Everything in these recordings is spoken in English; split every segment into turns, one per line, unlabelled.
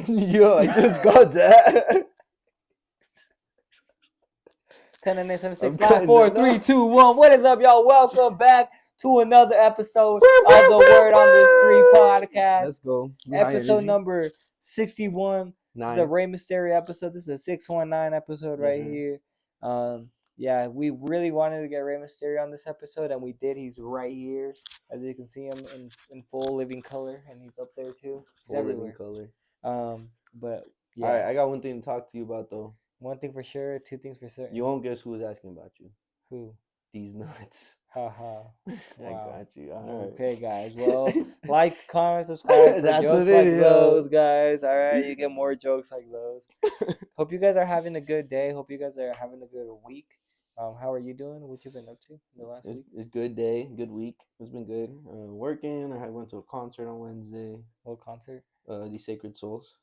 Yo, I just got that.
10 9 7 6
I'm
5
cutting
4
that
3
out.
2 1. What is up, y'all? Welcome back to another episode of the Word on the Street podcast.
Let's go. We high
Episode
energy.
number 61. This is the
9.
Rey Mysterio episode. This is a 619 episode right here. Yeah, we really wanted to get Rey Mysterio on this episode, and we did. He's right here, as you can see him in full living color, and he's up there too. He's
Full
everywhere.
living color.
But yeah.
All right, I got one thing to talk to you about though.
One thing for sure, two things for certain.
You won't guess who was asking about you.
Who?
These nuts.
Haha.
I
Wow.
got you. All right.
Okay, guys. Well, like, comment, subscribe for
That's
jokes
the
like
video.
those, guys. All right, you get more jokes like those. Hope you guys are having a good day. Hope you guys are having a good week. How are you doing? What you been up to in the last week?
It's good day, good week. It's been good. Working. I went to a concert on Wednesday.
What concert?
The Sacred Souls.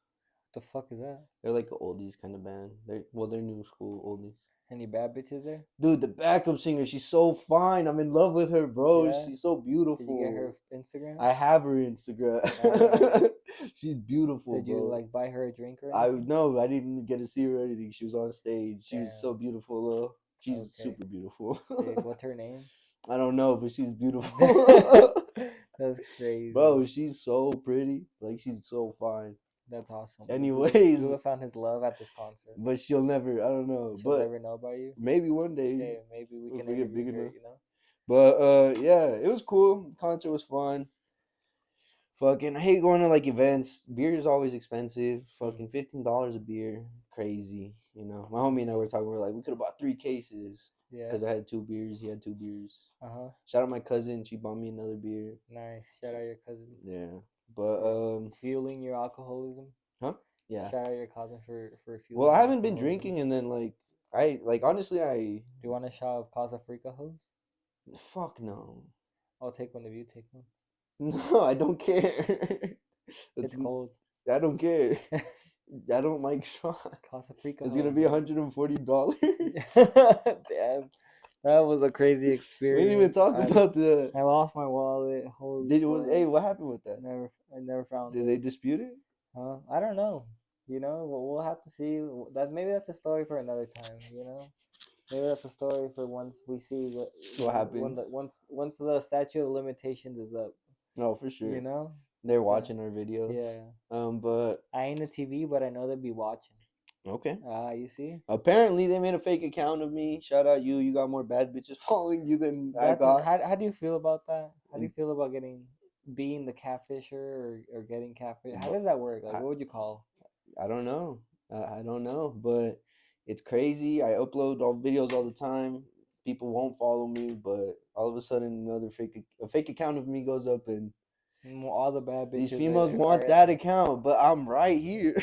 What the fuck is that?
They're like an oldies kind of band. They're new school oldies.
Any bad bitches there?
Dude, the backup singer, she's so fine. I'm in love with her, bro.
Yeah?
She's so beautiful.
Did you get her Instagram?
I have her Instagram. She's beautiful.
Did you
bro.
like buy her a drink or
I
anything?
no, I didn't get to see her or anything. She was on stage. She was
Damn.
so beautiful, though. She's
Okay.
super beautiful.
Sick. What's her name?
I don't know, but she's beautiful.
That's crazy.
Bro, she's so pretty. Like, she's so fine.
That's awesome.
Anyways.
Who found his love at this concert?
But she'll never, I don't know.
She'll never know about you?
Maybe one day.
Okay, maybe we
if
can
we get big
interview her,
enough.
you know?
But yeah, it was cool. The concert was fun. Fucking, I hate going to like events. Beer is always expensive. Fucking $15 a beer, crazy. You know, my homie and I were talking. We're like, we could have bought 3 cases.
Yeah.
Because I had 2 beers. He had 2 beers.
Shout
out my cousin. She bought me another beer.
Nice. Shout out your cousin.
Yeah, but
fueling your alcoholism.
Huh? Yeah.
Shout out your cousin for fueling.
Well, I haven't been drinking, and then honestly,
Do you want a shot of Casa Frica hose?
Fuck no.
I'll take one if you take one.
No, I don't care.
It's cold.
I don't care. I don't like shots.
Casa Frica.
It's gonna be $140.
Damn, that was a crazy experience.
We didn't even talk about the.
I lost my wallet. Holy.
Hey, what happened with that?
I never found it.
Did they dispute it?
I don't know. You know, we'll have to see. Maybe that's a story for another time. You know, maybe that's a story for once we see
what happened.
Once the statute of limitations is up.
No, for sure.
You know,
they're watching our videos.
Yeah.
But
I ain't a TV, but I know they'd be watching.
Okay.
You see.
Apparently, they made a fake account of me. Shout out you. You got more bad bitches following you than I got.
How do you feel about that? How do you feel about being the catfisher or getting catfish? How does that work? Like, what would you call?
I don't know. I don't know, but it's crazy. I upload all videos all the time. People won't follow me, but all of a sudden, a fake account of me goes up, and
all the bad bitches.
These females want that account, but I'm right here.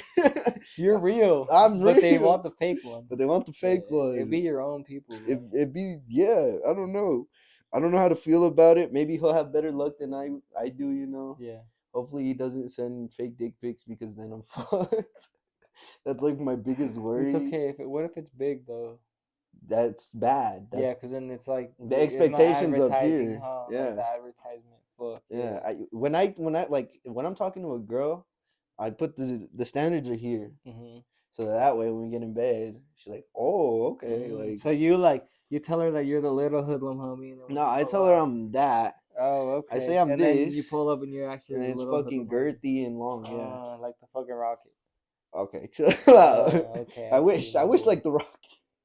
You're real.
I'm real.
But they want the fake one.
one.
It'd be your own people.
It'd be, yeah. I don't know. I don't know how to feel about it. Maybe he'll have better luck than I do. You know.
Yeah.
Hopefully he doesn't send fake dick pics because then I'm fucked. That's like my biggest worry.
It's okay. What if it's big though?
That's bad.
Yeah, because then it's like
the expectations up here.
Yeah, like the advertisement. Fuck.
Yeah, when I'm talking to a girl, I put the standards are here, so that way when we get in bed, she's like, "Oh, okay." Like,
so you tell her that you're the little hoodlum homie.
No, I tell her I'm that.
Oh, okay.
I say I'm
and
this.
Then you pull up and you're actually.
And it's fucking girthy and long. Yeah.
Like the fucking rocket.
Okay, chill out.
Okay.
I wish like the rocket.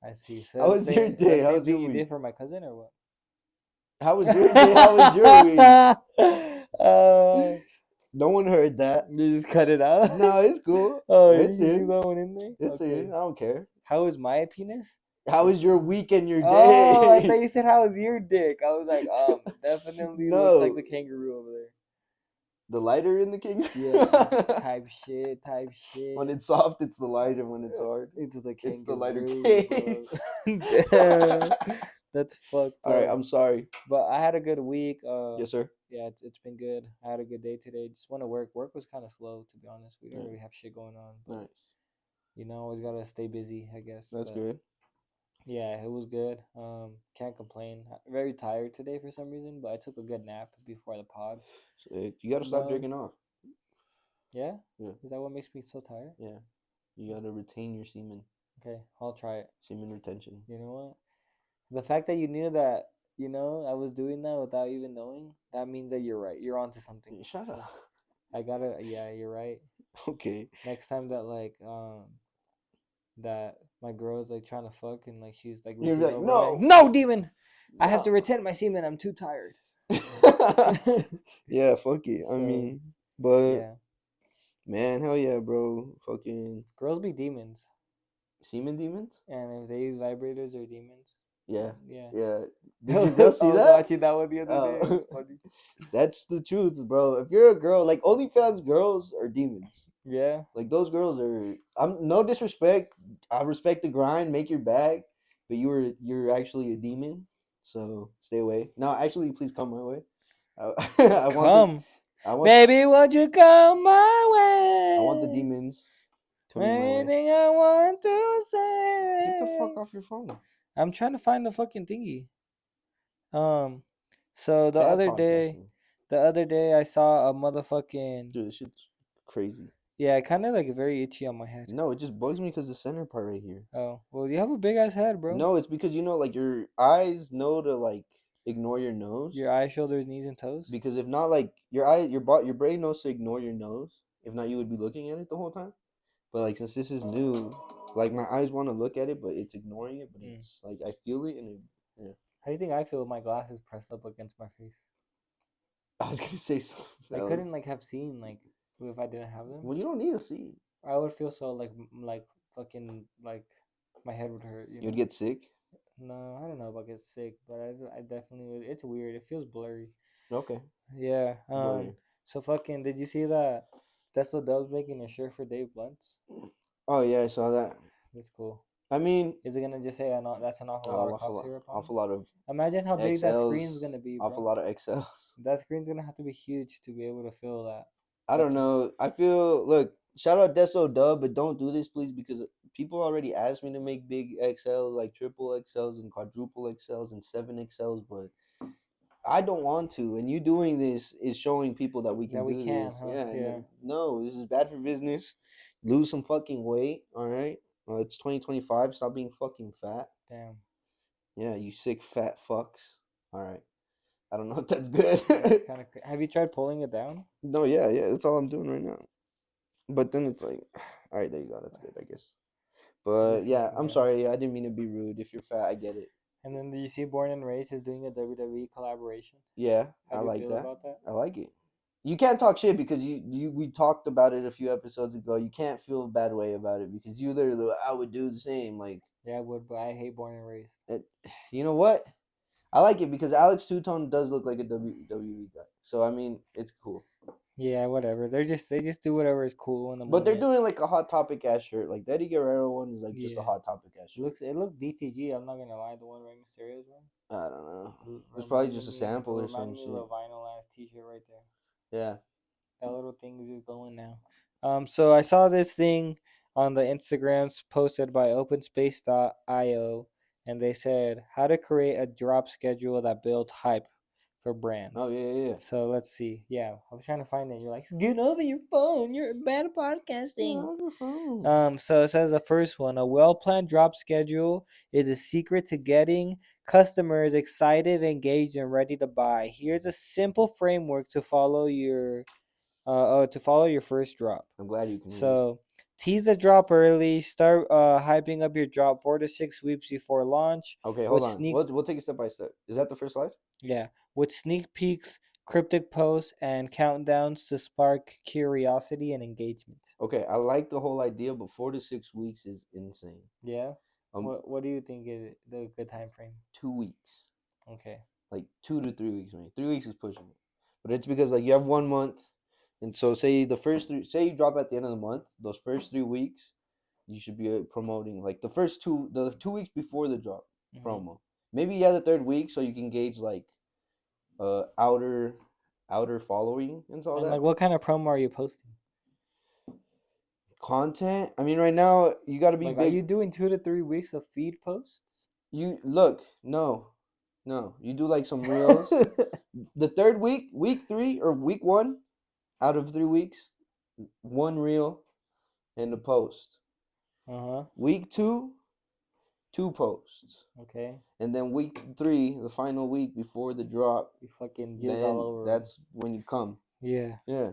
I see. So
how was your day? How was your week?
You did for my cousin or what?
How was your day? How was your week? No one heard that.
You just cut it out?
No, it's cool.
Oh,
it's
you threw that one in there?
It's in. I don't care.
How was my penis?
How was your week and your day?
Oh, I thought you said how was your dick. I was like, definitely looks like the kangaroo over there.
The lighter in the king?
Yeah. type shit.
When it's soft, it's the lighter. When it's hard,
it's the kangaroo.
It's the lighter case.
Damn. That's fucked up.
All right, I'm sorry.
But I had a good week.
Yes, sir.
Yeah, it's been good. I had a good day today. Just went to work. Work was kind of slow, to be honest. We don't really have shit going on. But,
nice.
You know, always gotta stay busy, I guess.
That's good.
Yeah, it was good. Can't complain. Very tired today for some reason, but I took a good nap before the pod.
So you gotta stop jerking off.
Yeah?
Yeah.
Is that what makes me so tired?
Yeah. You gotta retain your semen.
Okay, I'll try it.
Semen retention.
You know what? The fact that you knew that, I was doing that without even knowing, that means that you're right. You're onto something.
Shut
So
up.
I gotta, yeah, you're right.
Okay.
Next time that that my girl is like trying to fuck and like she's like
You're
reaches
like,
over, I'm like,
no,
no, demon, I have to
no.
retain my semen. I'm too tired.
Yeah, fuck it. I
So
mean, but
yeah,
man, hell yeah, bro. Fucking
girls be demons,
semen demons.
and if they use vibrators, they're demons.
Yeah,
Yeah.
yeah.
I
Did your girl see
was
that?
watching that one the other day. It
Oh,
was funny.
that's the truth, bro. If you're a girl, like OnlyFans girls are demons.
Yeah.
Like those girls are. I'm no disrespect. I respect the grind. Make your bag, but you're actually a demon. So stay away. No, actually, please come my way. I want the.
Come,
I want.
baby, would you come my
I want the
way?
demons coming my way.
Anything I want to
Get the
say.
fuck off your phone.
I'm trying to find the fucking thingy. So
Bad podcasting,
the other day I saw a motherfucking,
dude. This shit's crazy.
yeah, kind of like very itchy on my head.
No, it just bugs me because the center part right here.
Oh, well, you have a big ass head, bro.
No, it's because like your eyes know to like ignore your nose.
Your eyes, shoulders, knees, and toes.
Because if not, like your brain knows to ignore your nose. If not, you would be looking at it the whole time. But like since this is new, like my eyes want to look at it, but it's ignoring it. But it's like I feel it, and yeah.
How do you think I feel with my glasses pressed up against my face?
I was gonna say something
I
else.
couldn't like have seen like if I didn't have them.
Well, you don't need to see.
I would feel so like fucking like my head would hurt. You
You'd
know?
get sick.
No, I don't know if I get sick, but I definitely would. It's weird. It feels blurry.
Okay.
Yeah.
Blurry.
So fucking. Did you see that? Tesla Dub's making a shirt for Dave Blunts.
Oh yeah, I saw that.
That's cool.
I mean,
Is it gonna just say that's an awful lot of cough syrup on it?
awful lot of
Imagine how big that screen's
XLs,
gonna be,
awful
bro.
lot of XLs.
That screen's gonna have to be huge to be able to fill that.
I don't
That's
know. I feel look. Shout out Deso Dub, but don't do this, please, because people already asked me to make big XLs, like triple XLs and quadruple XLs and 7 XLs, but I don't want to. And you doing this is showing people that we can
That we
do
can,
this.
huh?
Yeah. and
Yeah.
no, this is bad for business. Lose some fucking weight. All right. It's 2025. Stop being fucking fat.
Damn.
Yeah, you sick fat fucks. All right. I don't know if that's good.
It's kind of. Have you tried pulling it down?
No, yeah, that's all I'm doing right now. But then it's like, all right, there you go. That's good, I guess. But yeah, I'm sorry. I didn't mean to be rude. If you're fat, I get it.
And then do you see Born and Raised is doing a WWE collaboration?
Yeah,
How
I
do you
like
feel
that.
about that?
I like it. You can't talk shit because we talked about it a few episodes ago. You can't feel a bad way about it because you literally I would do the same. Like
Yeah, I would, but I hate Born and Raised.
you know what? I like it because Alex Two Tone does look like a WWE guy. So I mean, it's cool.
Yeah, whatever. They just do whatever is cool in the
But they're
moment.
doing like a Hot Topic ass shirt. Like the Eddie Guerrero one is like just a
Yeah.
Hot Topic ass shirt.
It looked DTG. I'm not gonna lie. The one Rey Mysterio's one.
I don't know. It's probably just a sample or some shit.
Reminded me of a vinyl ass T-shirt right there.
Yeah.
That little thing is just going now. So I saw this thing on the Instagrams posted by OpenSpace.io, and they said how to create a drop schedule that builds hype for brands.
Oh yeah.
So let's see. Yeah, I was trying to find it. You're like, get over your phone. You're bad at podcasting.
Get off your phone.
So it says the first one: a well-planned drop schedule is a secret to getting customers excited, engaged, and ready to buy. Here's a simple framework to follow your first drop.
I'm glad you can.
So tease the drop early. Start hyping up your drop 4 to 6 weeks before launch.
Okay, hold on. We'll take it step by step. Is that the first slide?
Yeah, with sneak peeks, cryptic posts, and countdowns to spark curiosity and engagement.
Okay, I like the whole idea, but 4 to 6 weeks is insane.
Yeah. What do you think is the good time frame?
2 weeks.
Okay.
Like 2 to 3 weeks, man. 3 weeks is pushing it, but it's because like you have 1 month, and so say you drop at the end of the month. Those first 3 weeks, you should be promoting like the 2 weeks before the drop promo. Maybe the third week so you can gauge like outer following and all that.
Like what kind of promo are you posting?
Content. I mean, right now you got to be
like,
big.
Are you doing 2 to 3 weeks of feed posts?
You look, no, you do like some reels. The third week 3 or week 1 out of 3 weeks, one reel and a post.
Uh-huh.
Week 2, 2 posts.
Okay.
And then week 3, the final week before the drop,
You fucking jizz all
then
over 'em.
that's when you come.
Yeah.
Yeah.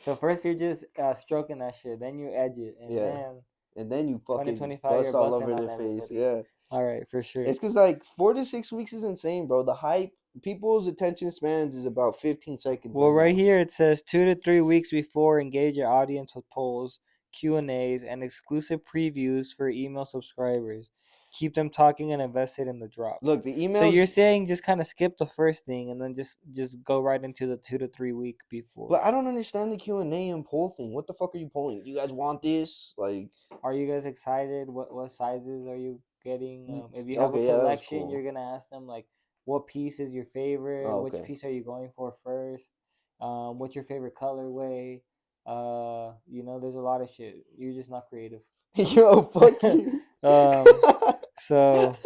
So first you're just stroking that shit, then you edge it, and
Yeah.
then
And then you fucking
2025 you're
bust all
busting
over
on
their face.
everybody.
Yeah.
All right, for sure.
It's because like 4 to 6 weeks is insane, bro. The hype, people's attention spans is about 15 seconds.
Well, right
now.
here it says 2 to 3 weeks before, engage your audience with polls, Q&As, and exclusive previews for email subscribers. Keep them talking and invested in the drop.
Look, the emails.
So you're saying just kind of skip the first thing and then just go right into the 2 to 3 week before.
But I don't understand the Q&A and poll thing. What the fuck are you polling? You guys want this? Like,
are you guys excited? What sizes are you getting? If you have
okay,
a
yeah, that's
collection,
cool.
you're gonna ask them like, what piece is your favorite?
Oh,
Which
okay.
piece are you going for first? What's your favorite colorway? There's a lot of shit. You're just not creative.
Yo, fuck you.
So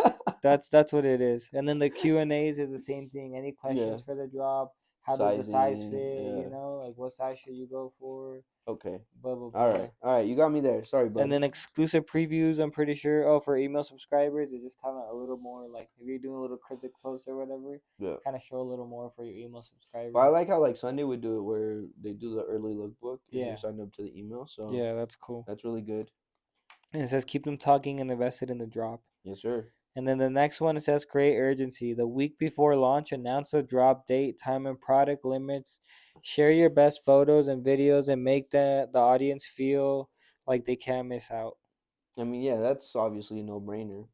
that's what it is. And then the Q&As is the same thing. Any questions
Yeah.
for the drop? How does the size
Sizing,
fit?
yeah.
Like what size should you go for?
Okay.
Blah blah
All
blah.
right. You got me there. Sorry, bud.
And then exclusive previews, I'm pretty sure. Oh, for email subscribers, it's just kind of a little more like if you're doing a little cryptic post or whatever,
Yeah.
kind of show a little more for your email subscribers.
But I like how like Sunday would do it where they do the early lookbook if
Yeah.
you're signed up to the email. So
yeah, that's cool.
that's really good.
And it says keep them talking and invested in the drop.
Yes, sir.
And then the next one, it says create urgency. The week before launch, announce the drop date, time, and product limits. Share your best photos and videos and make the audience feel like they can't miss out.
I mean, yeah, that's obviously a no-brainer.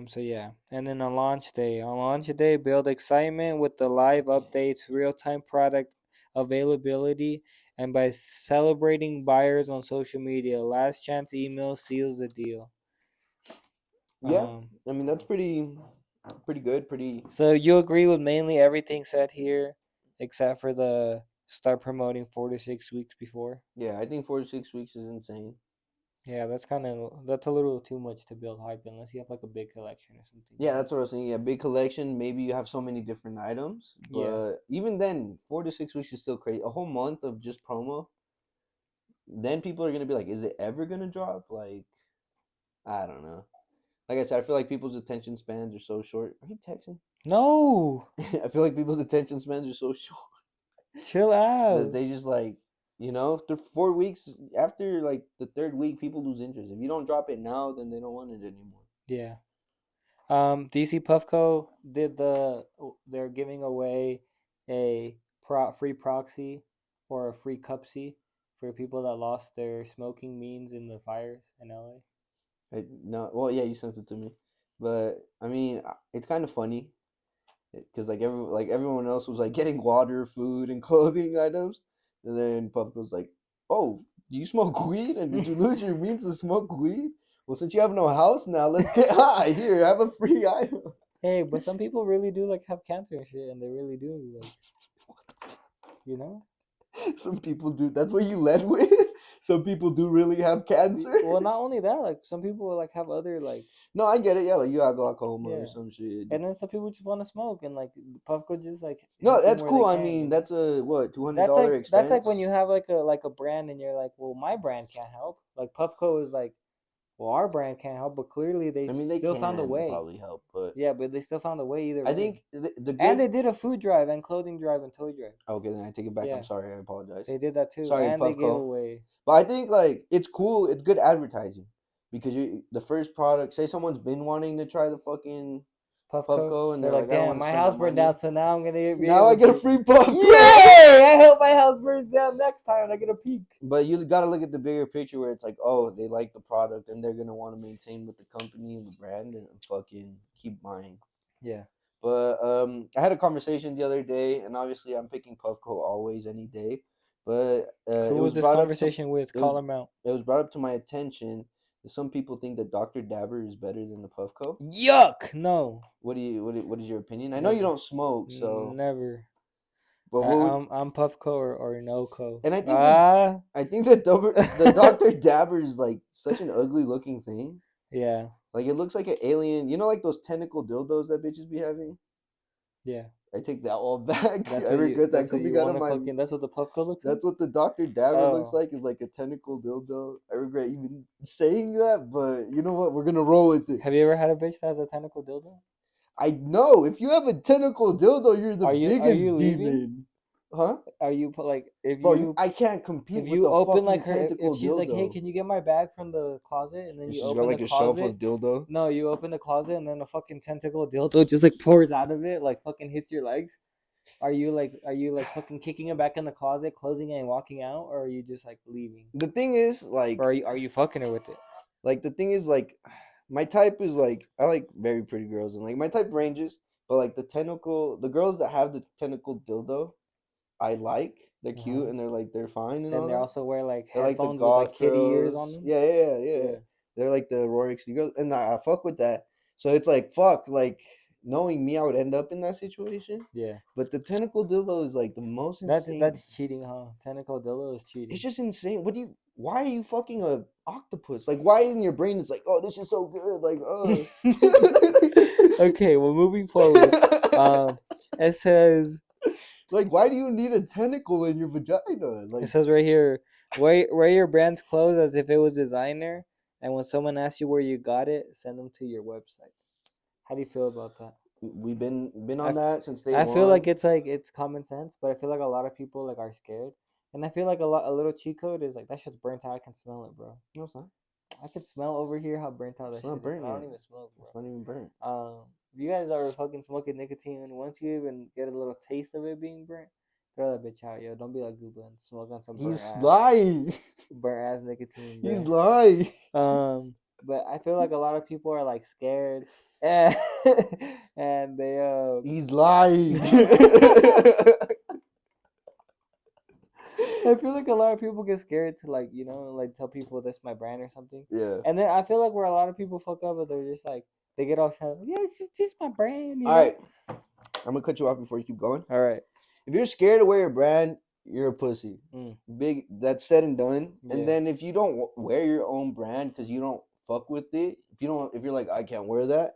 So yeah, and then on launch day, build excitement with the live updates, real-time product availability, and by celebrating buyers on social media. Last chance email seals the deal.
Yeah, I mean that's pretty good. Pretty.
So you agree with mainly everything said here, except for the start promoting 4 to 6 weeks before.
Yeah, I think 4 to 6 weeks is insane.
Yeah, that's a little too much to build hype unless you have like a big collection or something.
Yeah, that's what I was saying. Yeah, big collection. Maybe you have so many different items, but even then, 4 to 6 weeks is still crazy. A whole month of just promo. Then people are gonna be like, "Is it ever gonna drop?" Like, I don't know. Like I said, I feel like people's attention spans are so short. Are you texting?
No.
I feel like people's attention spans are so short.
Chill out.
That they just like, after 4 weeks, after like the third week, people lose interest. If you don't drop it now, then they don't want it anymore.
Yeah. DC Puffco they're giving away a free proxy or a free cupsy for people that lost their smoking means in the fires in LA.
No, well, yeah, you sent it to me, but I mean, it's kind of funny because everyone else was like getting water, food, and clothing items, and then Puffco's like, "Oh, do you smoke weed? And did you lose your means to smoke weed? Well, since you have no house now, let's get high. Here, have a free item."
Hey, but some people really do like have cancer and shit, and they really do like, you know.
Some people do. That's what you led with. Some people do really have cancer.
Well, not only that, like some people like have other like.
No, I get it. Yeah, like you got glaucoma
Yeah.
or some shit.
And then some people just want to smoke, and like Puffco just like.
No,
help them
that's
where
cool.
they
I
can,
mean,
you know?
that's a what
That's
$200 expense.
that's like when you have like a brand, and you're like, well, my brand can't help. Like Puffco is like, well, our brand can't help, but clearly they still found a way.
Probably help, but
Yeah, but they still found a way either way.
I think the good.
And they did a food drive and clothing drive and toy drive.
Okay, then I take it back.
Yeah.
I'm sorry. I apologize.
They did that too,
Sorry,
and they gave
Puffco.
away.
But I think like it's cool. It's good advertising because the first product. Say someone's been wanting to try the fucking Puffco, and
They're like,
I don't
damn,
want to
my
spend
house
the
burned
money.
down, so now I'm gonna be
Now
able
I get
to.
a free Puffco.
Yay! I hope my house burns down next time and I get a peek.
But you got to look at the bigger picture where it's like, oh, they like the product and they're gonna want to maintain with the company and the brand and fucking keep buying.
Yeah.
But I had a conversation the other day, and obviously I'm picking Puffco always any day. But
Who
it
was
was
this
brought
conversation with?
it
Call
was-
him out.
It was brought up to my attention that some people think that Dr. Dabber is better than the Puffco.
Yuck! No.
What is your opinion? I know you don't smoke, so
Never.
but
I'm Puffco or no co.
and I think that the Dr. Dabber is like such an ugly looking thing.
Yeah.
Like it looks like an alien. You know, like those tentacle dildos that bitches be having.
Yeah.
I take that all back.
That's
I
what you.
regret that
That's what
coming
you
out
want
of
to
my.
fucking. That's what the puffco looks like.
That's what the Dr. Dabber looks
Oh.
like. Is like a tentacle dildo. I regret even saying that, but you know what? We're gonna roll with it.
Have you ever had a bitch that has a tentacle dildo?
I know if you have a tentacle dildo, you're the
Are
biggest
you leaving?
demon, huh?
Are you like
Bro, I can't compete
if
with
you
the
open
fucking
like her if
tentacle
she's like, hey,
dildo.
can you get my bag from the closet? And then
And
you
she's got
open the
like a shelf
closet.
of dildo.
No, you open the closet and then a fucking tentacle dildo just like pours out of it, like fucking hits your legs. Are you like fucking kicking it back in the closet, closing it and walking out, or are you just like leaving?
The thing is,
Or are you fucking her with it?
like the thing is, like, my type is like I like very pretty girls, and like my type ranges, but like the girls that have the tentacle dildo, I like. They're cute and they're fine and
Then
all
they
that.
also wear like
They're like the
headphones with like
goth
kitty ears on
girls.
them.
Yeah.
Yeah.
They're like the Rory girls, and I fuck with that. So it's like fuck, like knowing me, I would end up in that situation.
Yeah.
But the tentacle dildo is like the most insane.
That's cheating, huh? Tentacle dildo is cheating.
It's just insane. Why are you fucking a octopus? Like, why in your brain it's like, oh, this is so good. Like, oh.
Okay, well, moving forward, it says
Like, why do you need a tentacle in your vagina?
it
Like,
says right here, wear your brand's clothes as if it was designer, and when someone asks you where you got it, send them to your website. How do you feel about that?
we've been
I,
on that since day
I feel
one.
like it's common sense, but I feel like a lot of people like are scared, and I feel like a little cheat code is like that shit's burnt out. I can smell it, bro.
No, it's not.
I can smell over here how burnt out that
It's
shit
not
is.
burnt
And I don't
yet.
even smoke, bro.
It's not even burnt.
You guys are fucking smoking nicotine, and once you even get a little taste of it being burnt, throw that bitch out, yo. Don't be like Gooba and smoke on some
He's lying.
burnt ass nicotine, bro.
He's lying.
But I feel like a lot of people are like scared, and and they
He's lying.
I feel like a lot of people get scared to like like tell people this is my brand or something.
Yeah.
And then I feel like where a lot of people fuck up is they're just like they get all kind of yeah, it's just my brand. You
All
know?
right. I'm gonna cut you off before you keep going.
All right.
If you're scared to wear your brand, you're a pussy.
Mm.
Big. That's said and done.
Yeah.
And then if you don't wear your own brand because you don't fuck with it, if you're like I can't wear that,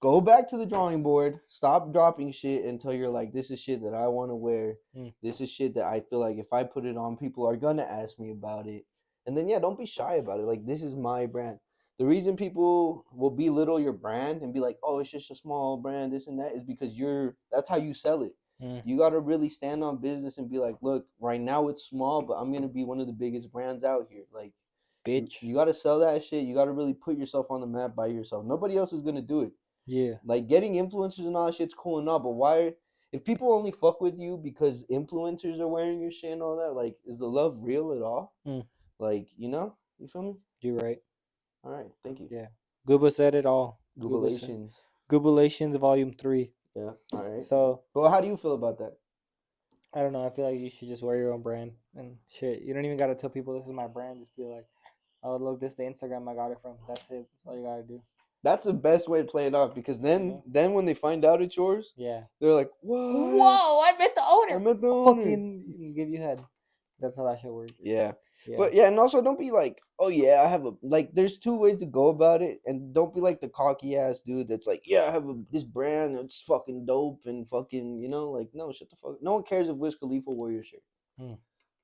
go back to the drawing board. Stop dropping shit until you're like, this is shit that I want to wear.
Mm.
This is shit that I feel like if I put it on, people are gonna ask me about it. And then yeah, don't be shy about it. Like, this is my brand. The reason people will belittle your brand and be like, oh, it's just a small brand, this and that, is because that's how you sell it.
Mm.
You got to really stand on business and be like, look, right now it's small, but I'm going to be one of the biggest brands out here. Like,
Bitch.
you got to sell that shit. You got to really put yourself on the map by yourself. Nobody else is going to do it.
Yeah.
Like, getting influencers and all that shit's cool and all, but if people only fuck with you because influencers are wearing your shit and all that, like, is the love real at all?
Mm.
Like, you feel me?
You're right.
All right, thank you.
Yeah. Gooba said it all.
Googleations.
Googleations Volume 3.
Yeah, all right.
So,
well, how do you feel about that?
I don't know. I feel like you should just wear your own brand and shit. You don't even got to tell people this is my brand. Just be like, oh, look, this is the Instagram I got it from. That's it. That's all you got to do.
That's the best way to play it off because then when they find out it's yours,
yeah,
they're like, what?
Whoa, I met the owner.
I met the owner.
Fucking give you head. That's how that shit works.
Yeah. But yeah, and also don't be like, oh yeah, I have there's two ways to go about it, and don't be like the cocky ass dude that's like, yeah, I have this brand, it's fucking dope and fucking, like, no, shut the fuck. No one cares if Wiz Khalifa wore your shirt.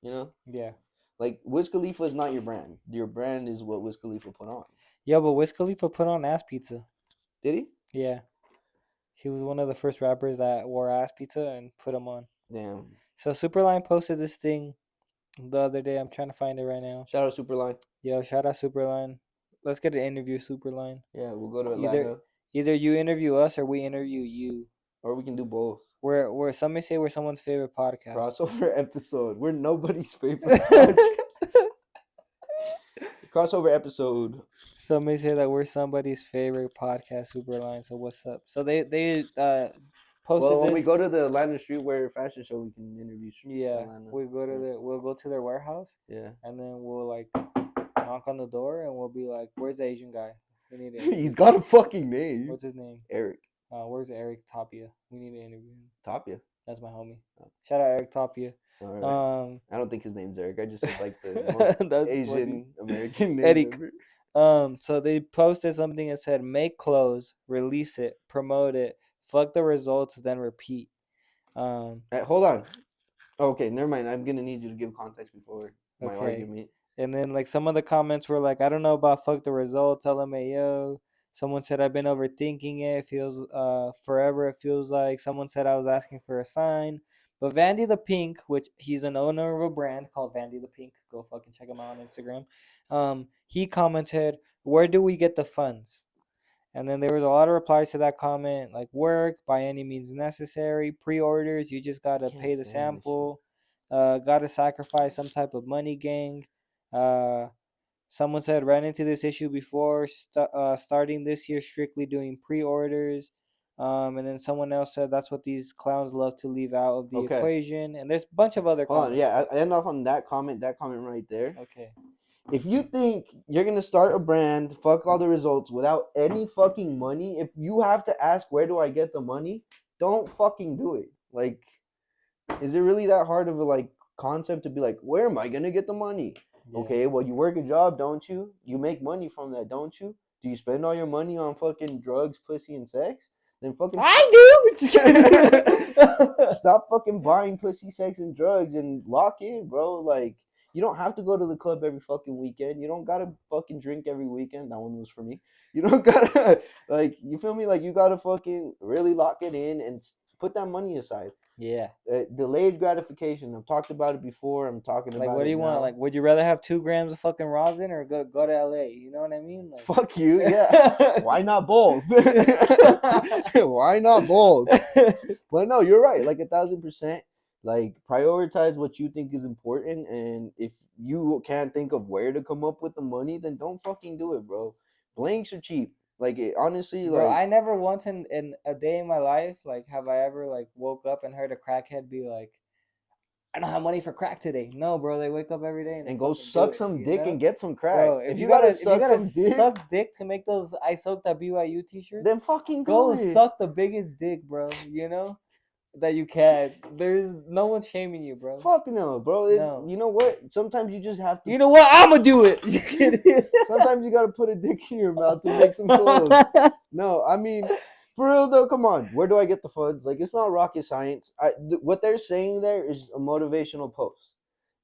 Yeah.
Like, Wiz Khalifa is not your brand. Your brand is what Wiz Khalifa put on.
Yeah, but Wiz Khalifa put on ass pizza.
Did he?
Yeah. He was one of the first rappers that wore ass pizza and put them on.
Damn.
So Superline posted this thing the other day. I'm trying to find it right now.
Shout out Superline.
Yo, shout out Superline. Let's get an interview, Superline.
Yeah, we'll go to Atlanta.
Either you interview us or we interview you.
Or we can do both.
We're some may say we're someone's favorite podcast.
Crossover episode. We're nobody's favorite podcast. Crossover episode.
Some may say that we're somebody's favorite podcast, Superline. So what's up? So they posted
well, when
this.
we go to the Atlanta Streetwear fashion show, we can interview.
Yeah,
Atlanta.
we'll go to their warehouse.
Yeah,
and then we'll like knock on the door and we'll be like, "Where's the Asian guy? We need to."
He's got a fucking name.
What's his name?
Eric.
Where's Eric Tapia? We need to interview him.
Tapia.
That's my homie. Oh. Shout out Eric Tapia.
Right. I don't think his name's Eric. I just like the most Asian American name
Eddie.
ever.
So they posted something that said, "Make clothes, release it, promote it, fuck the results, then repeat."
Hold on. Okay, never mind. I'm gonna need you to give context before my
Okay.
argument.
And then like some of the comments were like, I don't know about fuck the results, LMAO. Someone said I've been overthinking it. It feels forever. It feels like someone said I was asking for a sign. But Vandy the Pink, which he's an owner of a brand called Vandy the Pink, go fucking check him out on Instagram. He commented, "Where do we get the funds?" And then there was a lot of replies to that comment, like work by any means necessary, pre-orders, you just
I
gotta
can't
pay the
stand this shit.
sample, gotta sacrifice some type of money gang. Uh, Someone said ran into this issue before, starting this year strictly doing pre-orders. And then someone else said that's what these clowns love to leave out of the
Okay,
equation. And there's a bunch of other
hold on.
comments,
Yeah,
but
I end off on that comment. That comment right there.
okay.
If you think you're gonna start a brand, fuck all the results without any fucking money, if you have to ask where do I get the money, don't fucking do it. Like, is it really that hard of a like concept to be like, where am I gonna get the money?
Yeah.
Okay, well you work a job, don't you? You make money from that, don't you? Do you spend all your money on fucking drugs, pussy, and sex? Then fucking
I do.
stop fucking buying pussy, sex, and drugs and lock in, bro. Like, you don't have to go to the club every fucking weekend. You don't gotta fucking drink every weekend. That one was for me. You don't gotta, like, you feel me? Like, you gotta fucking really lock it in and put that money aside.
Yeah.
Delayed gratification. I've talked about it before. I'm talking
Like,
about
what do
it
you want?
now.
Like, would you rather have 2 grams of fucking rosin or go to LA? You know what I mean? Like,
Fuck you. Yeah. Why not both? Why not both? But no, you're right. Like 1,000%. Like prioritize what you think is important, and if you can't think of where to come up with the money, then don't fucking do it, bro. Blanks are cheap. Like honestly,
Bro,
like
I never once in a day in my life, like, have I ever like woke up and heard a crackhead be like, I don't have money for crack today. No, bro, they wake up every day and they
and go
fucking do
suck
it.
some
You
dick
know,
and get some crack.
bro,
If you gotta
if you
suck
gotta
some dick,
suck dick to make those I soaked at BYU t-shirts,
then fucking do
go
it.
suck the biggest dick, bro. You know that you can. There's no one shaming you, bro.
Fuck no, bro. It's
No.
you know what? Sometimes you just have to.
You know what? I'ma do it.
Sometimes you gotta put a dick in your mouth to make some clothes. No, I mean, for real though, come on. Where do I get the funds? Like, it's not rocket science. What they're saying there is a motivational post.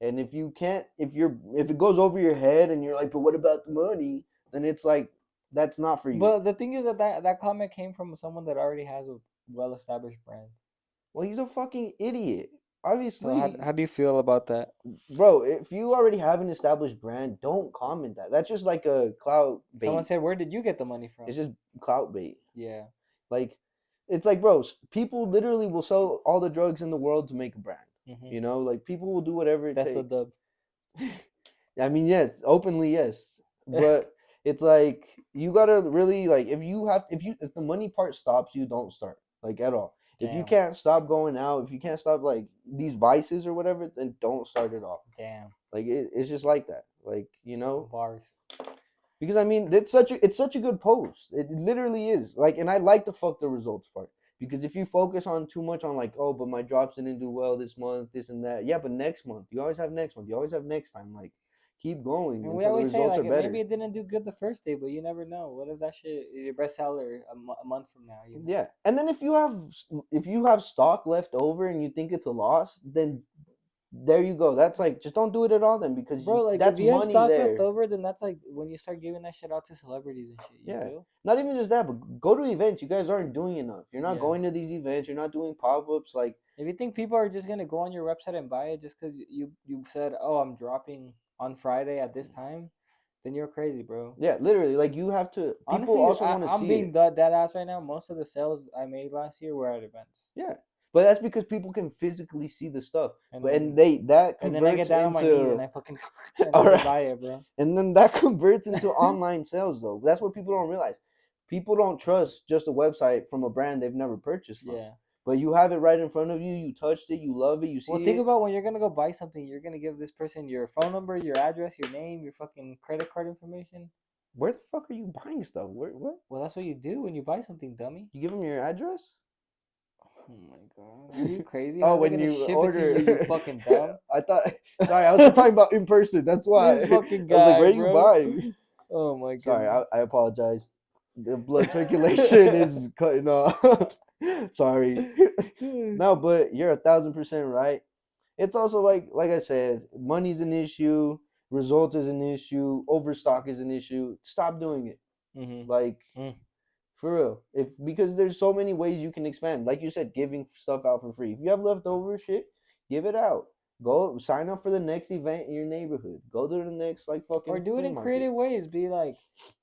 And if you can't, if it goes over your head and you're like, but what about the money? Then it's like, that's not for you.
But the thing is that comment came from someone that already has a well-established brand.
Well, he's a fucking idiot.
So how
Obviously,
how do you feel about that?
bro, if you already have an established brand, don't comment that. That's just like a clout
Someone
bait.
said, "Where did you get the money from?"
It's just clout bait.
Yeah.
Like, it's like, bro, people literally will sell all the drugs in the world to make a brand.
Mm-hmm.
You know, like people will do whatever it
That's a
takes.
dub.
I mean, yes, openly, yes, but it's like you gotta really like if the money part stops you, don't start like at all. If you
Damn.
can't stop going out, if you can't stop like these vices or whatever, then don't start it off.
Damn.
Like it's just like that. Like
Bars.
because I mean it's such a good post. It literally is. Like, and I like the fuck the results part because if you focus on too much on like, oh, but my drops didn't do well this month, this and that. Yeah, but next month you always have next month. You always have next time. Like, keep going
And we
until the
always say
results are
like maybe
better.
it didn't do good the first day, but you never know. What if that shit is your best seller a month from now? You know.
Yeah, and then if you have stock left over and you think it's a loss, then there you go. That's like just don't do it at all then because
Bro, like if
that's
you have
money
stock left
there.
over, then that's like when you start giving that shit out to celebrities and shit. You
Yeah.
feel?
Not even just that, but go to events. You guys aren't doing enough. You're not
Yeah.
going to these events. You're not doing pop-ups. Like,
If you think people are just gonna go on your website and buy it just because you said, oh, I'm dropping on Friday at this time, then you're crazy, bro.
yeah, literally, like you have to. People
Honestly,
also want to
I'm
see
being
it.
dead ass right now. Most of the sales I made last year were at events.
Yeah, but that's because people can physically see the stuff.
And
But
then
that
and then I get
converts
down on my knees and
into
I fucking and
all
I go
right,
buy it, bro.
and then that converts into online sales though. That's what people don't realize. People don't trust just a website from a brand they've never purchased from.
Yeah.
But you have it right in front of you. You touched it. You love it. You see
Well, think
it.
about when you're gonna go buy something, you're gonna give this person your phone number, your address, your name, your fucking credit card information.
Where the fuck are you buying stuff? Where what?
Well, that's what you do when you buy something, dummy.
You give them your address?
Oh my god, are you crazy?
Oh,
How are they
when
gonna
you
ship it to
order.
you? You fucking dumb.
I thought. Sorry, I was still talking about in person. That's why.
This fucking
I was like,
guy,
"Where are you
bro.
buying?"
Oh my
Sorry,
goodness.
I apologize. The blood circulation is cutting off. Sorry. No, but you're 1,000% right. It's also like I said, money's an issue, result is an issue, overstock is an issue. Stop doing it.
Mm-hmm.
Like
Mm.
for real. If because there's so many ways you can expand. Like you said, giving stuff out for free. If you have leftover shit, give it out. Go sign up for the next event in your neighborhood. Go to the next like
Or
fucking
do it
flea
in
market.
creative ways. Be like,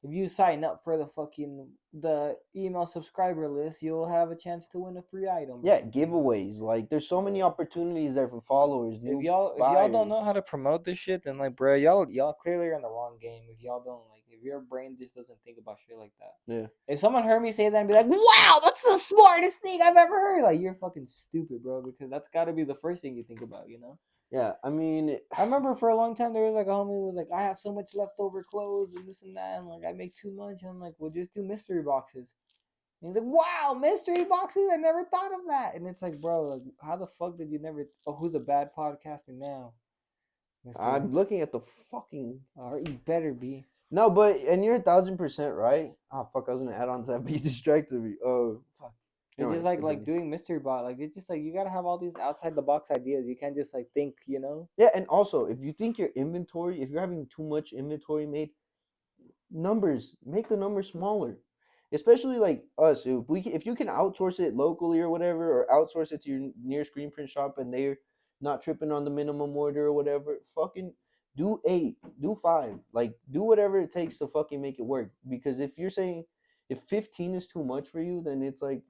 if you sign up for the email subscriber list, you'll have a chance to win a free item.
Yeah, giveaways. Like there's so many opportunities there for followers,
If
new
y'all don't know
buyers.
how to promote this shit, then like, bro, y'all clearly are in the wrong game. If y'all don't like, if your brain just doesn't think about shit like that.
Yeah.
If someone heard me say that and be like, "Wow, that's the smartest thing I've ever heard," like you're fucking stupid, bro, because that's got to be the first thing you think about, you know.
Yeah, I mean,
I remember for a long time there was like a homie who was like, I have so much leftover clothes and this and that, and like I make too much. And I'm like, well, just do mystery boxes. And he's like, wow, mystery boxes! I never thought of that. And it's like, bro, like, how the fuck did you never? Oh, who's a bad podcaster now, Mister?
I'm looking at the fucking.
Or you better be.
No, but and you're 1,000% right. Oh fuck, I was gonna add on to that, but you distracted me. Oh fuck.
It's
Never
just
mind,
like
continue.
doing mystery box. Like it's just like you gotta have all these outside the box ideas. You can't just like think, you know.
Yeah, and also if you think your inventory, if you're having too much inventory made, make the numbers smaller. Especially like us, if you can outsource it locally or whatever, or outsource it to your near screen print shop and they're not tripping on the minimum order or whatever, fucking do 8, do 5, like do whatever it takes to fucking make it work. Because if you're saying if 15 is too much for you, then it's like,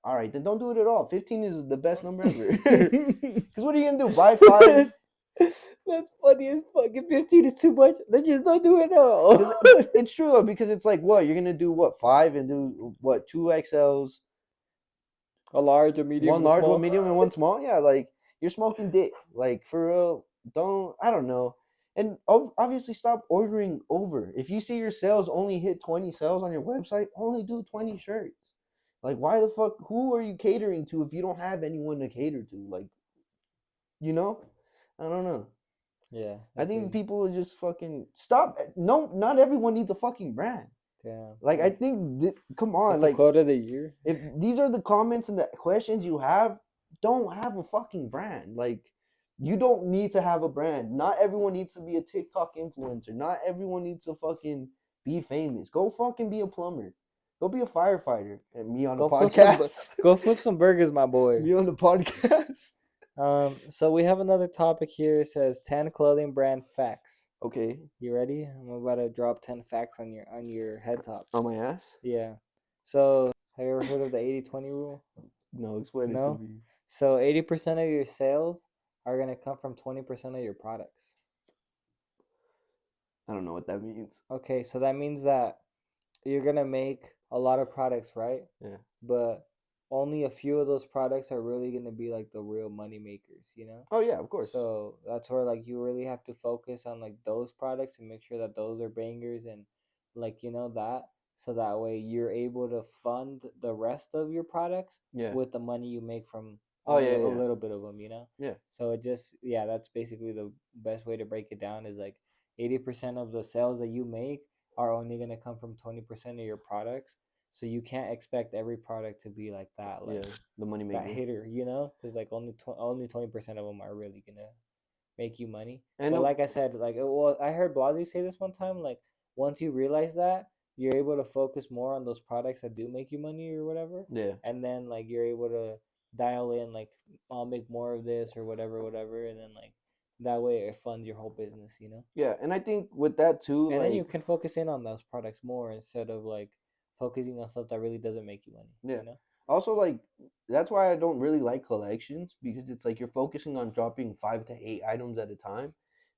all right, then don't do it at all. 15 is the best number ever. Because what are you gonna do? Buy 5?
That's funny as fuck. If 15 is too much, then just don't do it at all.
Because it's true though. Because it's like what you're gonna do. What 5 and do what 2 XLs,
A large, a medium,
one
and a
large, one
small.
medium, and one small. Yeah, like you're smoking dick. Like for real. I don't know. And obviously stop ordering over. If you see your sales only hit 20 sales on your website, only do 20 shirts. Like why the fuck? Who are you catering to if you don't have anyone to cater to? Like you know, I don't know.
Yeah,
I think people will just fucking stop. No, not everyone needs a fucking brand.
damn.
Like I think, come
That's
on,
the
like
quote of the year.
if these are the comments and the questions you have, don't have a fucking brand. Like you don't need to have a brand. Not everyone needs to be a TikTok influencer. Not everyone needs to fucking be famous. Go fucking be a plumber. Go be a firefighter. And me on the podcast.
Go flip some burgers, my boy.
Me on the podcast.
So we have another topic here. It says 10 clothing brand facts.
Okay.
You ready? I'm about to drop 10 facts on your head top.
On my ass?
Yeah. So have you ever heard of the 80-20 rule?
No, explain it
No?
to me.
So 80% of your sales are gonna come from 20% of your products.
I don't know what that means.
Okay, so that means that you're gonna make a lot of products, right?
Yeah.
But only a few of those products are really gonna be like the real money makers, you know?
Oh yeah, of course.
So that's where like you really have to focus on like those products and make sure that those are bangers and like you know that so that way you're able to fund the rest of your products
Yeah.
with the money you make from
Oh yeah,
a
yeah.
little bit of them, you know?
Yeah.
So it just that's basically the best way to break it down is like 80% of the sales that you make are only going to come from 20% of your products. So you can't expect every product to be like that, like
the money maker.
that hitter, you know, because like only 20% of them are really gonna make you money.
And
but like I said, like well, I heard Blasey say this one time, like once you realize that, you're able to focus more on those products that do make you money or whatever.
Yeah.
And then like you're able to dial in like I'll make more of this or whatever, and then like that way it funds your whole business, you know.
Yeah, and I think with that too,
and
like
then you can focus in on those products more instead of like focusing on stuff that really doesn't make you money.
Yeah.
You know?
Also, like that's why I don't really like collections because it's like you're focusing on dropping 5 to 8 items at a time.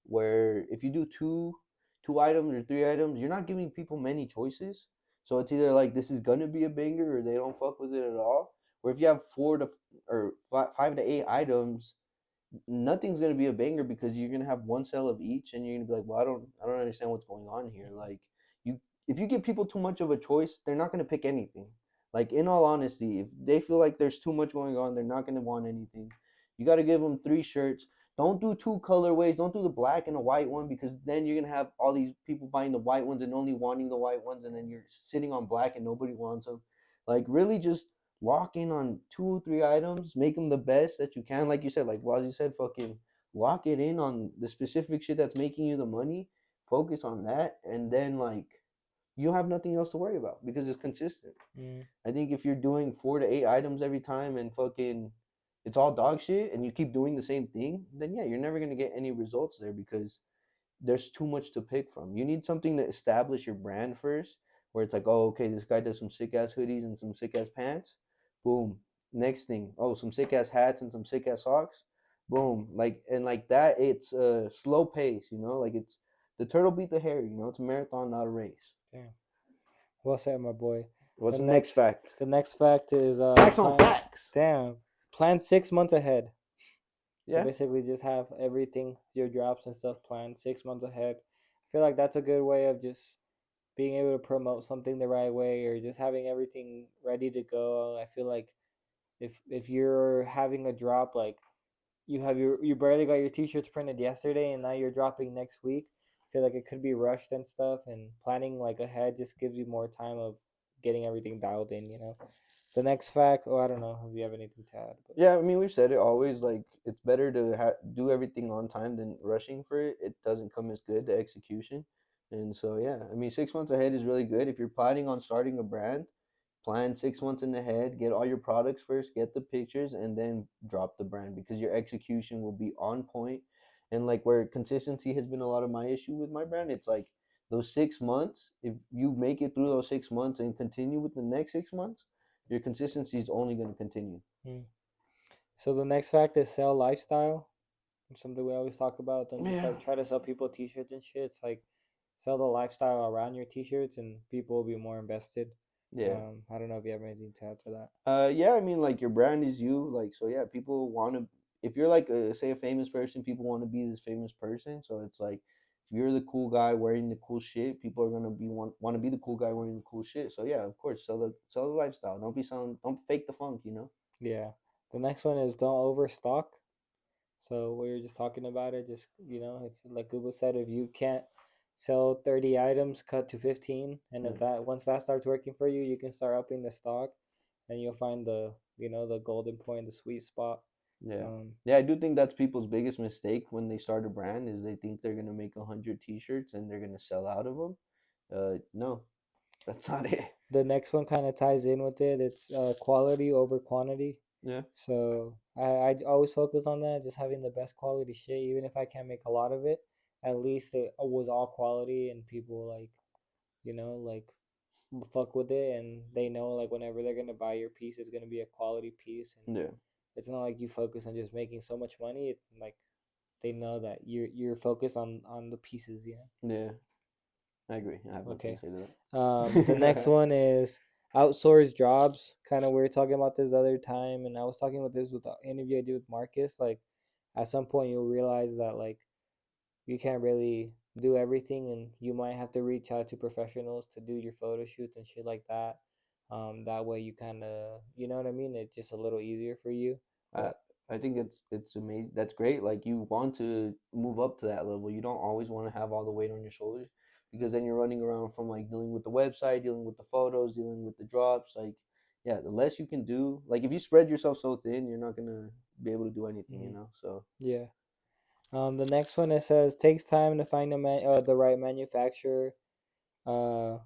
Where if you do two items or 3 items, you're not giving people many choices. So it's either like this is gonna be a banger or they don't fuck with it at all. Or if you have 5 to 8 items, nothing's gonna be a banger because you're gonna have one sale of each, and you're gonna be like, well, I don't understand what's going on here. Like if you give people too much of a choice, they're not gonna pick anything. Like in all honesty, if they feel like there's too much going on, they're not gonna want anything. You got to give them 3 shirts. don't do two colorways. Don't do the black and the white one, because then you're gonna have all these people buying the white ones and only wanting the white ones, and then you're sitting on black and nobody wants them. Like, really, just lock in on 2 or 3 items. Make them the best that you can. Like you said, like Wazzy said, fucking lock it in on the specific shit that's making you the money. Focus on that, and then like you have nothing else to worry about because it's consistent.
Mm.
I think if you're doing 4 to 8 items every time and fucking it's all dog shit and you keep doing the same thing, then yeah, you're never gonna get any results there because there's too much to pick from. You need something to establish your brand first, where it's like, oh, okay, this guy does some sick ass hoodies and some sick ass pants. Boom. Next thing, oh, some sick ass hats and some sick ass socks. Boom. Like, and like that, it's a slow pace, like it's the turtle beat the hare, it's a marathon, not a race.
Damn. Well said, my boy.
What's the next fact?
The next fact is
Facts on facts.
Damn. Plan 6 months ahead. So
Yeah.
basically, just have everything, your drops and stuff planned 6 months ahead. I feel like that's a good way of just being able to promote something the right way, or just having everything ready to go. I feel like if you're having a drop, like you barely got your t-shirts printed yesterday and now you're dropping next week, I feel like it could be rushed and stuff, and planning like ahead just gives you more time of getting everything dialed in. The next fact, I don't know if you have anything to add, but
Yeah, I mean, we've said it always, like, it's better to do everything on time than rushing for it. It doesn't come as good, the execution. And so, yeah, I mean, 6 months ahead is really good. If you're planning on starting a brand, plan 6 months in ahead, get all your products first, get the pictures, and then drop the brand because your execution will be on point. And like where consistency has been a lot of my issue with my brand, it's like those 6 months, if you make it through those 6 months and continue with the next 6 months, your consistency is only going to continue.
mm. So the next fact is sell lifestyle. It's something we always talk about. Don't just
Yeah.
like try to sell people t-shirts and shit. It's like sell the lifestyle around your t-shirts and people will be more invested.
Yeah.
I don't know if you have anything to add to that.
Yeah, I mean, like, your brand is you, like, so yeah, people want to, if you're like say a famous person, people want to be this famous person. So it's like if you're the cool guy wearing the cool shit, people are gonna be want to be the cool guy wearing the cool shit. So yeah, of course, sell the lifestyle. Don't fake the funk.
Yeah. The next one is don't overstock. So we were just talking about it. Just if like Google said, if you can't sell 30 items, cut to 15, and if
Mm.
that once that starts working for you, you can start upping the stock, and you'll find the golden point, the sweet spot.
Yeah.
Um,
Yeah, I do think that's people's biggest mistake when they start a brand is they think they're gonna make 100 T-shirts and they're gonna sell out of them. No, that's not it.
the next one kind of ties in with it. It's quality over quantity.
Yeah.
So I always focus on that, just having the best quality shit, even if I can't make a lot of it. At least it was all quality, and people like fuck with it, and they know like whenever they're gonna buy your piece, it's gonna be a quality piece, and
Yeah.
it's not like you focus on just making so much money. It's like they know that you're focused on the pieces.
Yeah. I agree. I have nothing
Okay.
to say to
The next
that.
one is outsource jobs. Kind of we were talking about this the other time, and I was talking with this with the interview I did with Marcus. Like, at some point you'll realize that like you can't really do everything, and you might have to reach out to professionals to do your photo shoots and shit like that. That way you kind of, you know what I mean? It's just a little easier for you.
I
But
I think it's amazing. That's great. Like, you want to move up to that level. You don't always want to have all the weight on your shoulders because then you're running around from like dealing with the website, dealing with the photos, dealing with the drops. Like, yeah, the less you can do, like if you spread yourself so thin, you're not gonna be able to do anything. So
yeah. The next one, it says takes time to find the right manufacturer. Uh,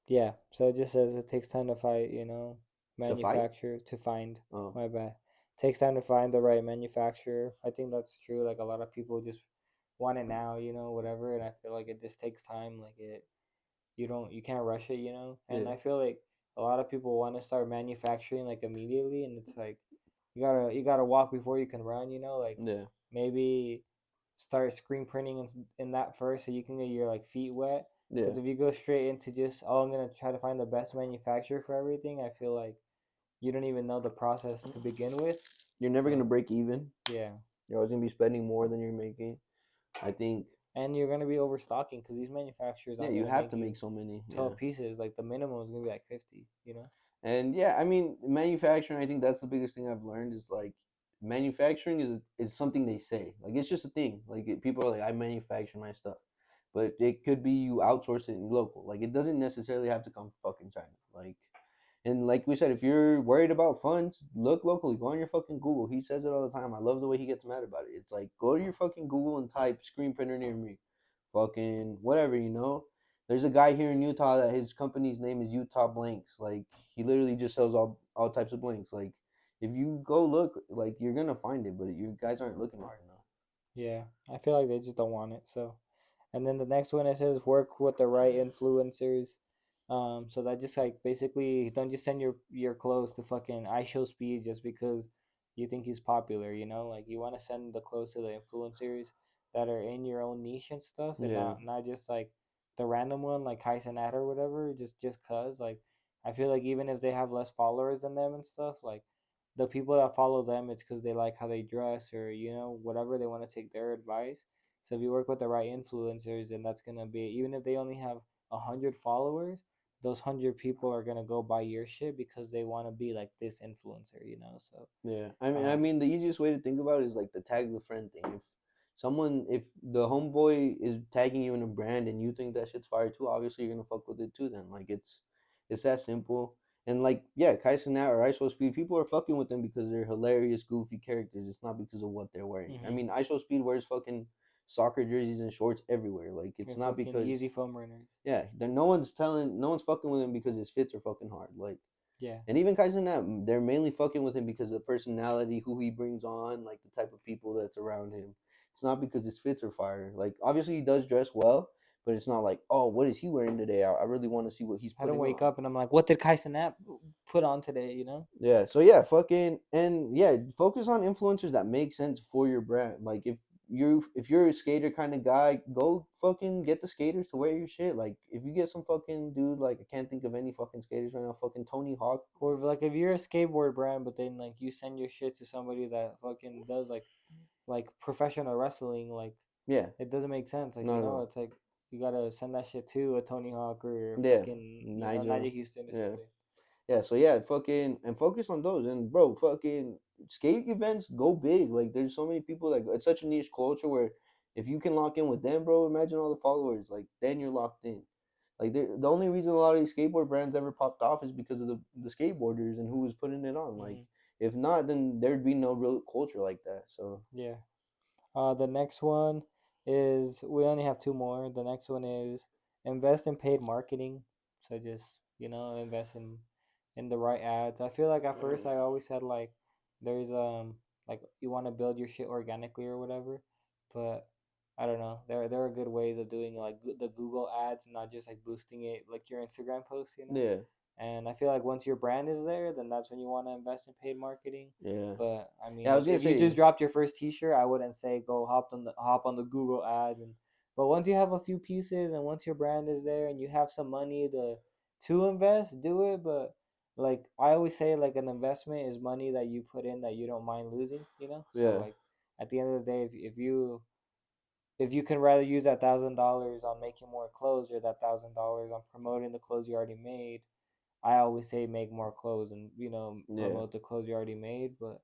yeah. So it just says it takes time to find,
to fight.
manufacturer to find.
Oh,
My bad. Takes time to find the right manufacturer. I think that's true. Like a lot of people just want it now, whatever. And I feel like it just takes time. Like you can't rush it. And
yeah,
I feel like a lot of people want to start manufacturing like immediately, and it's like you gotta walk before you can run. Like
yeah,
maybe start screen printing in that first so you can get your like feet wet.
yeah.
Because if you go straight into just, I'm gonna try to find the best manufacturer for everything, I feel like you don't even know the process to begin with.
You're never gonna
So
break even.
yeah,
You're always gonna be spending more than you're making. I think.
and you're gonna be overstocking because these manufacturers
Yeah,
aren't
you
gonna
have
make
to
you
make so many. Yeah.
12 pieces. Like the minimum is gonna be like 50.
And yeah, I mean, manufacturing, I think that's the biggest thing I've learned is like manufacturing is something they say. Like it's just a thing. Like people are like, I manufacture my stuff, but it could be you outsource it in local. Like it doesn't necessarily have to come from fucking China. Like and like we said, if you're worried about funds, look locally. Go on your fucking Google. He says it all the time. I love the way he gets mad about it. It's like go to your fucking Google and type screen printer near me, fucking whatever, you know. There's a guy here in Utah that his company's name is Utah Blanks. Like he literally just sells all types of blanks. Like if you go look, like you're gonna find it, but you guys aren't looking hard enough.
Yeah, I feel like they just don't want it. So, and then the next one it says work with the right influencers. So that just like basically don't just send your clothes to fucking iShowSpeed just because you think he's popular. You know, like you want to send the clothes to the influencers that are in your own niche and stuff, and
Yeah,
not just like the random one like Kyson Ad or whatever. Just cause like I feel like even if they have less followers than them and stuff, like the people that follow them, it's because they like how they dress or whatever they want to take their advice. So if you work with the right influencers, then that's gonna be even if they only have 100 followers, those 100 people are gonna go buy your shit because they want to be like this influencer. So
yeah. I
um,
mean, the easiest way to think about it is like the tag the friend thing. If the homeboy is tagging you in a brand and you think that shit's fire too, obviously you're gonna fuck with it too. Then like it's that simple. And like yeah, Kaisen Nat or ISO Speed, people are fucking with them because they're hilarious, goofy characters. It's not because of what they're wearing. I
mm-hmm.
mean, ISO Speed wears fucking soccer jerseys and shorts everywhere. Like it's
You're
not
fucking
because
easy foam runners.
yeah, no one's fucking with him because his fits are fucking hard. Like
Yeah,
and even Kaizen Nat, they're mainly fucking with him because of the personality, who he brings on, like the type of people that's around him. It's not because his fits are fire. Like obviously he does dress well, but it's not like, oh, what is he wearing today? I really want to see what he's
I don't
putting
wake
on.
up and I'm like, what did Kyson App put on today?
Yeah. So yeah, fucking and yeah, focus on influencers that make sense for your brand. Like if you're a skater kind of guy, go fucking get the skaters to wear your shit. Like if you get some fucking dude, like I can't think of any fucking skaters right now, fucking Tony Hawk.
Or like if you're a skateboard brand, but then like you send your shit to somebody that fucking does like professional wrestling, like
Yeah.
it doesn't make sense. Like
Not at all.
it's like you gotta send that shit to a Tony Hawk or
Yeah,
fucking Nigel
Nigel.
Houston or
Yeah,
something.
yeah. So yeah, fucking and focus on those. And bro, fucking skate events go big. Like there's so many people that it's such a niche culture where if you can lock in with them, bro, imagine all the followers. Like then you're locked in. Like the only reason a lot of these skateboard brands ever popped off is because of the skateboarders and who was putting it on. Like
Hmm.
if not, then there'd be no real culture like that. So
Yeah. The next one is we only have two more. The next one is invest in paid marketing. So just invest in the right ads. I feel like at first I always said like there's like you want to build your shit organically or whatever, but I don't know. There are good ways of doing like the Google ads, not just like boosting it like your Instagram posts.
yeah,
And I feel like once your brand is there, then that's when you want to invest in paid marketing.
yeah,
But I mean,
yeah. I was gonna
if you
say
just dropped your first T-shirt, I wouldn't say go hop on the Google ads. But once you have a few pieces and once your brand is there and you have some money to invest, do it. But like I always say, like an investment is money that you put in that you don't mind losing. So
yeah,
like at the end of the day, if you can rather use that $1,000 on making more clothes or that $1,000 on promoting the clothes you already made, I always say make more clothes and
yeah.
promote the clothes you already made. But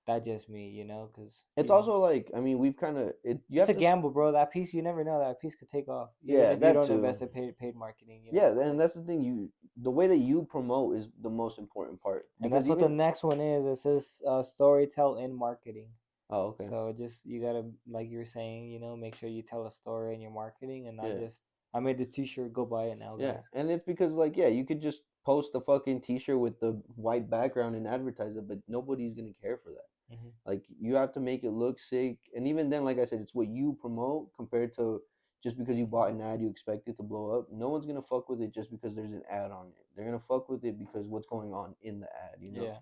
that's just me, because
It's also like I mean we've kind of it. You
it's
have
a
to
gamble, bro. That piece you never know, that piece could take off even
yeah
if you
that
don't
too.
invest in paid marketing.
Yeah, and that's the thing. The way that you promote is the most important part
And
because
that's what the
even
next one is. It says story tell in marketing.
oh okay
So just you gotta, like you were saying, make sure you tell a story in your marketing and not
yeah
just I made this T-shirt, go buy it now,
yeah,
guys.
and it's because like yeah you could just post a fucking T-shirt with the white background and advertise it, but nobody's gonna care for that.
Hmm.
Like you have to make it look sick, and even then, like I said, it's what you promote compared to just because you bought an ad, you expect it to blow up. No one's gonna fuck with it just because there's an ad on it. They're gonna fuck with it because what's going on in the ad, you know.
Yeah.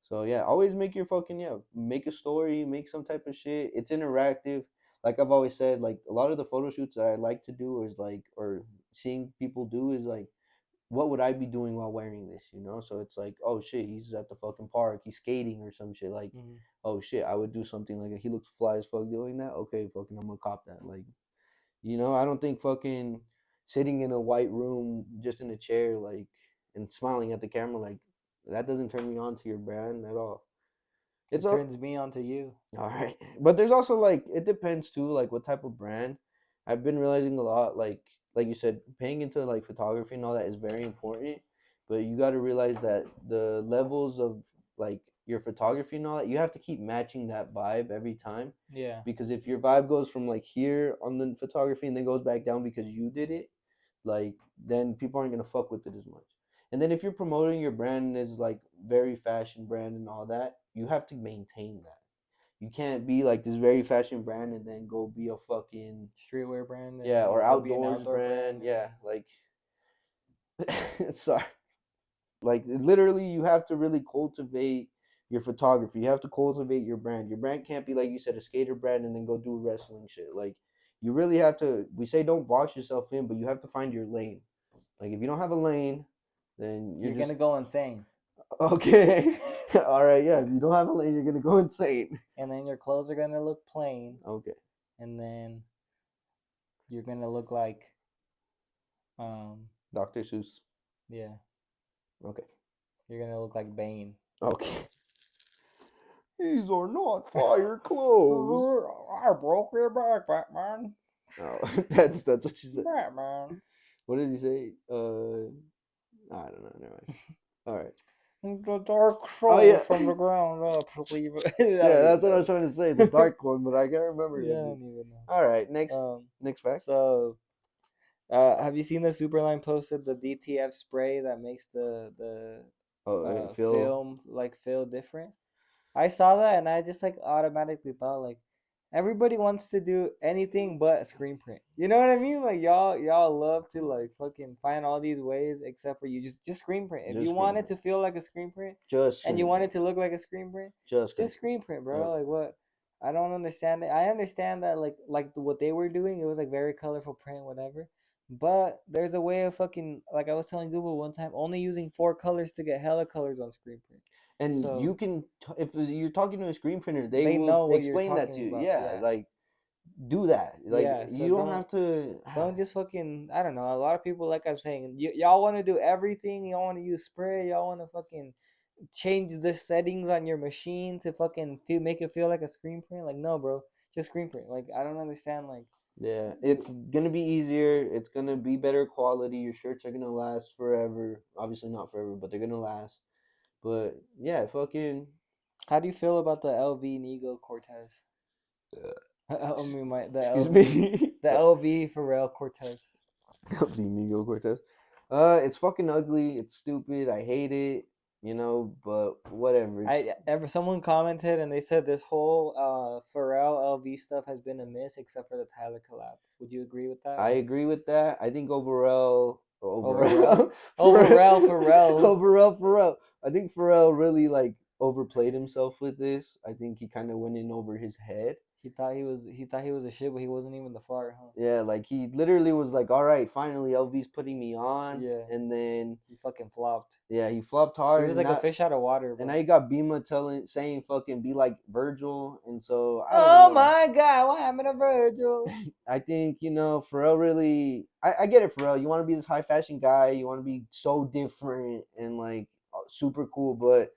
So yeah, always make your fucking yeah, make a story, make some type of shit. It's interactive. Like I've always said, like a lot of the photo shoots that I like to do is like or seeing people do is like what would I be doing while wearing this, you know? So it's like, oh shit, he's at the fucking park, he's skating or some shit. Like,
Hmm.
oh shit, I would do something like he looks fly as fuck doing that. Okay, fucking, I'm gonna cop that. Like, you know, I don't think fucking sitting in a white room just in a chair like and smiling at the camera like that doesn't turn me on to your brand at all. It's
It turns me on to you.
all right, but there's also like it depends too, like what type of brand. I've been realizing a lot, like you said, paying into like photography and all that is very important. But you got to realize that the levels of like your photography and all that, you have to keep matching that vibe every time.
Yeah.
Because if your vibe goes from like here on the photography and then goes back down because you did it, like then people aren't gonna fuck with it as much. And then if you're promoting your brand as like very fashion brand and all that, you have to maintain that. You can't be like this very fashion brand and then go be a fucking
Streetwear brand and
yeah
then
or
go be an
outdoors
outdoor
brand.
brand. And
Yeah, like sorry, like literally you have to really cultivate your photography. You have to cultivate your brand. Your brand can't be like you said a skater brand and then go do wrestling shit. Like you really have to. We say don't box yourself in, but you have to find your lane. Like if you don't have a lane, then you're
you're gonna
just
go insane.
okay. All right, yeah. If you don't have a lane, you're gonna go insane.
And then your clothes are gonna look plain.
Okay.
And then you're gonna look like, um,
Dr. Seuss.
yeah,
Okay.
you're gonna look like Bane.
Okay. These are not fire clothes.
I broke your back, Batman.
Oh, that's what you said.
Batman.
What did he say? I don't know. Never mind. All right.
The dark
Oh
soul
yeah.
from the ground up. Leave it. I
Yeah,
don't
that's
even
what I
know.
was trying to say. The dark one, but I can't remember
Yeah, I
it.
don't even know.
All right. Next.
Um,
Next fact.
so have you seen the Superline posted the DTF spray that makes the
Oh, Phil.
film like feel different? I saw that and I just like automatically thought like everybody wants to do anything but screen print. You know what I mean? Like y'all love to like fucking find all these ways except for you just screen print. If
Just
you
screen
want it
print.
to feel like a screen print
Just
and you
screen
want
print.
it to look like a screen print,
Just screen
just
print.
screen print, bro.
Okay.
Like what? I don't understand it. I understand that what they were doing, it was like very colorful print, whatever. But there's a way of fucking like I was telling Google one time, only using 4 colors to get hella colors on screen print.
And
So
you can, if you're talking to a screen printer, they
they
will
know what you're
explain that to
talking
you.
about.
Yeah,
Yeah.
like do that. Like
Yeah. So
you don't have to.
don't just fucking I don't know. A lot of people like I'm saying, y'all want to do everything. Y'all want to use spray. Y'all want to fucking change the settings on your machine to fucking make it feel like a screen print. Like no, bro, just screen print. Like I don't understand. Like
Yeah, it's gonna be easier. It's gonna be better quality. Your shirts are gonna last forever. Obviously not forever, but they're gonna last. But yeah, fucking.
how do you feel about the LV Nego Cortez? I mean my
Excuse me.
the LV Pharrell Cortez.
The Inigo Cortez. It's fucking ugly. It's stupid. I hate it. You know, but whatever.
Someone commented and they said this whole Pharrell LV stuff has been a miss except for the Tyler collab. Would you agree with that?
I
Or
agree with that. I think overall,
overall, overall
Pharrell,
Pharrell.
Pharrell. I think Pharrell really like overplayed himself with this. I think he kind of went in over his head.
He thought he was a shit, but he wasn't even the fart, huh?
Yeah, like he literally was like, "All right, finally, LV's putting me on,"
Yeah.
and then
He fucking flopped.
yeah, he flopped
He
hard,
was
and
like a
now
fish out of water,
and
bro.
now you got Bima saying fucking be like Virgil, and so I don't
Oh
know.
my god, what happened to Virgil?
I think Pharrell really. I get it, Pharrell. You want to be this high fashion guy. You want to be so different and like super cool, but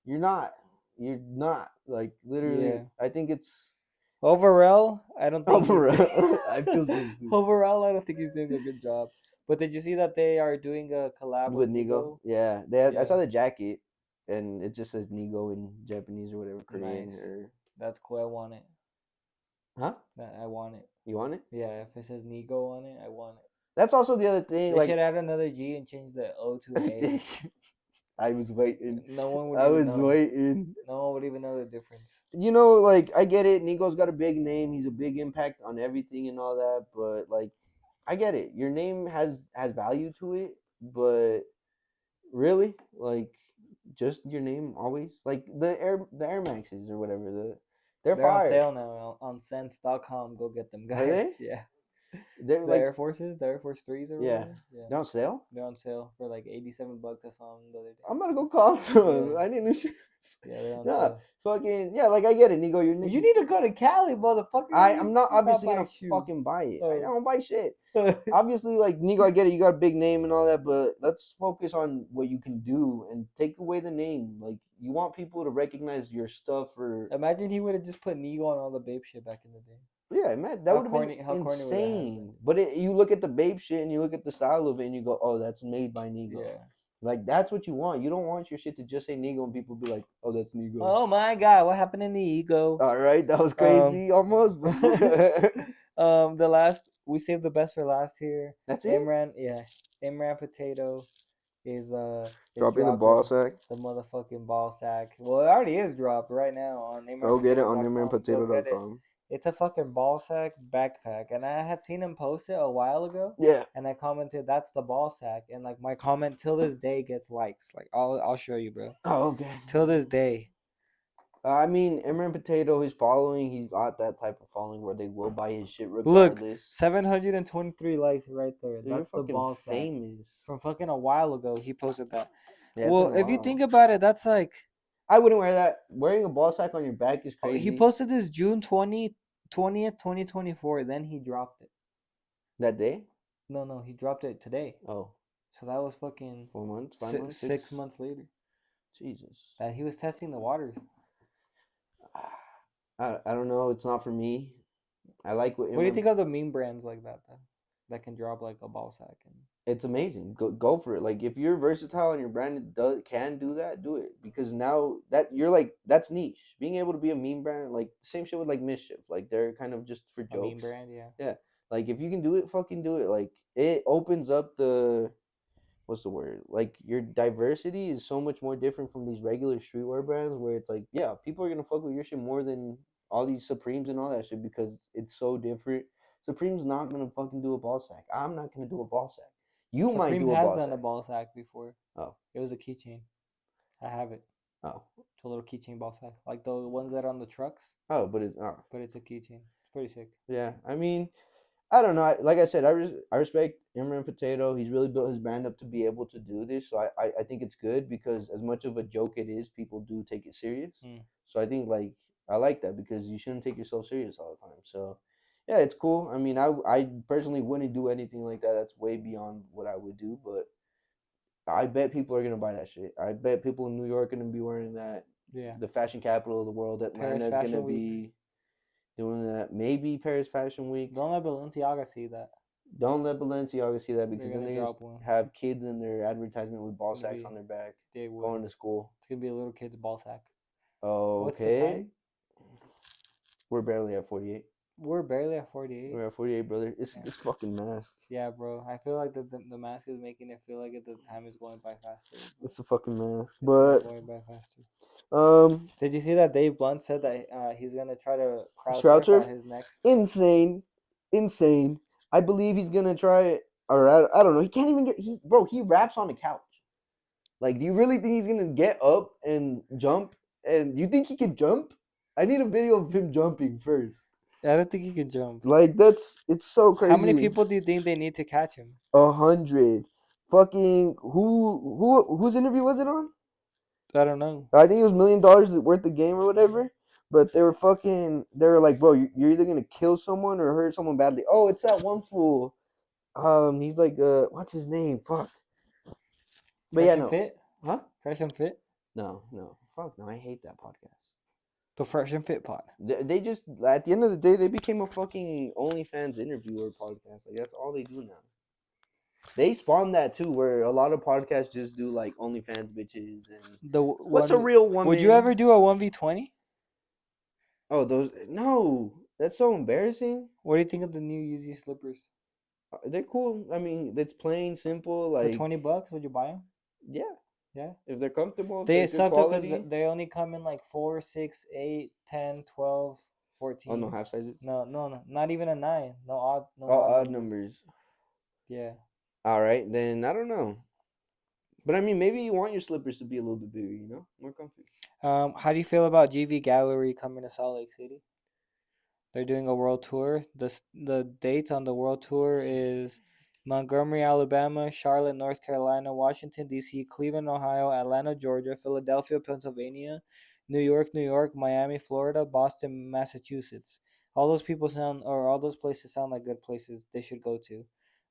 you're not. You're not like literally.
Yeah.
I think it's
Overall, I don't think he's
Pharrell. I feel so stupid
overall, I don't think he's doing a good job. But did you see that they are doing a collab with
with Nigo.
Nigo?
Yeah, I
Yeah,
saw the jacket, and it just says Nigo in Japanese or whatever, Korean
nice.
or
That's cool. I want it.
huh?
I want it.
You want it?
Yeah, if it says Nigo on it, I want it.
That's also the other thing.
They
Like
should add another G and change the O to an A.
I was waiting.
No one would
I
even
was
know.
waiting.
No one would even know the difference.
Like I get it. Nigo's got a big name. He's a big impact on everything and all that. But like, I get it. Your name has value to it. But really, like, just your name always. Like the Air Maxes or whatever. They're
They're on
fire.
sale now on sense.com. Go get them,
Are
guys.
they?
Yeah.
They're
The
like,
Air Forces, the Air Force 3s or
yeah,
whatever. Yeah.
they're on sale.
They're on sale for like $87 or something the other day.
I'm gonna go call some.
Yeah.
I need new shoes.
Yeah, they're on
Nah,
sale.
fucking yeah. Like I get it, Nico.
Well, you need to go to Cali, motherfucker.
I'm not
Stop
obviously gonna
buying shoes.
fucking buy it. I
Oh.
don't buy shit. Obviously, like Nico, I get it. You got a big name and all that, but let's focus on what you can do and take away the name. Like you want people to recognize your stuff, or
Imagine he would have just put Nego on all the Babe shit back in the day.
yeah, man, that would have been
How corny would that have been?
insane. But you look at the Babe shit and you look at the style of it and you go, oh, that's made by Nigo.
Yeah.
Like that's what you want. You don't want your shit to just say Nigo and people be like, oh, that's Nigo.
Oh my God, what happened in the ego?
All right, that was crazy, almost. Bro.
The last we saved the best for last here.
That's it.
Imran Potato is
Dropping the ball sack.
the motherfucking ball sack. Well, it already is dropped right now on
Go get it on
imranpotato.com.
imranpotato.com.
It's a fucking ball sack backpack, and I had seen him post it a while ago.
Yeah.
And I commented, "That's the ball sack," and like my comment till this day gets likes. Like I'll show you, bro.
Oh, okay.
Till this day.
I mean, Imran Potato, his following, he's got that type of following where they will buy his shit regardless.
Look, 723 likes right there.
Dude,
that's the ball sack.
Famous.
From fucking a while ago, he posted that.
Yeah,
well, if you think about it, that's like
I wouldn't wear that. Wearing a ball sack on your back is crazy.
He posted this June 20th, 2024. Then he dropped it.
That day?
No, he dropped it today.
Oh.
So that was fucking
4 months, 5 months,
6 months later.
Jesus.
That he was testing the waters.
I don't know. It's not for me. I like what.
What do you think of the meme brands like that though? That can drop like a ball sack and.
It's amazing. Go for it. Like if you're versatile and your brand can do that, do it. Because now that you're like that's niche. Being able to be a meme brand, like the same shit with like Mischief. Like they're kind of just for jokes.
A meme brand, yeah.
Yeah. Like if you can do it, fucking do it. Like it opens up the what's the word? Like your diversity is so much more different from these regular streetwear brands where it's like, yeah, people are gonna fuck with your shit more than all these Supremes and all that shit because it's so different. Supreme's not gonna fucking do a ball sack. I'm not gonna do a ball sack. You might do a ball sack.
has done a ball sack before.
Oh.
It was a keychain. I have it.
Oh.
It's a little keychain ball sack. Like the ones that are on the trucks.
Oh, but it's
a keychain. It's pretty sick.
Yeah. I mean, I don't know. Like I said, I respect Imran Potato. He's really built his brand up to be able to do this. So I think it's good because as much of a joke it is, people do take it serious. So I think like I like that because you shouldn't take yourself serious all the time. So yeah, it's cool. I mean, I personally wouldn't do anything like that. That's way beyond what I would do. But I bet people are gonna buy that shit. I bet people in New York are gonna be wearing that.
Yeah.
The fashion capital of the world. Atlanta is gonna be doing that. Maybe Paris Fashion Week.
Don't let Balenciaga see that.
Don't let Balenciaga see that because then they just have kids in their advertisement with ball sacks on their back going to school.
It's going to be a little kid's ball sack.
Oh, what's the time? We're barely at 48.
We're barely at 48.
We're at 48, brother. It's this fucking mask.
Yeah, bro. I feel like the mask is making it feel like the time is going by faster.
It's a fucking mask, but
going by faster. Did you see that Dave Blunt said that he's gonna try to crowd surf on his next?
Insane. I believe he's gonna try it, or I don't know. He can't even get he raps on the couch. Like, do you really think he's gonna get up and jump? And you think he can jump? I need a video of him jumping first.
I don't think he can jump.
Like it's so crazy.
How many people do you think they need to catch him?
100. Fucking whose interview was it on?
I don't know.
I think it was $1 million worth the game or whatever. But they were like, bro, you're either gonna kill someone or hurt someone badly. Oh, it's that one fool. He's like, what's his name? Fuck. But
Fresh and Fit?
Huh?
Fresh and Fit?
No. Fuck no, I hate that podcast.
The Fresh and Fit pod.
They just at the end of the day they became a fucking OnlyFans interviewer podcast. Like that's all they do now. They spawned that too, where a lot of podcasts just do like OnlyFans bitches and what's a real one?
Would you ever do a 1v20?
Oh, no, that's so embarrassing.
What do you think of the new Yeezy slippers?
They're cool. I mean, it's plain, simple. Like
for $20, would you buy them?
Yeah. If they're comfortable,
they suck because they only come in like 4, 6, 8, 10, 12, 14.
Oh, no half sizes.
No, not even a 9. No odd.
Odd numbers.
Yeah.
All right, then I don't know. But I mean, maybe you want your slippers to be a little bit bigger, more comfy.
How do you feel about GV Gallery coming to Salt Lake City? They're doing a world tour. The dates on the world tour is Montgomery, Alabama, Charlotte, North Carolina, Washington D.C., Cleveland, Ohio, Atlanta, Georgia, Philadelphia, Pennsylvania, New York, New York, Miami, Florida, Boston, Massachusetts. All those places sound like good places they should go to.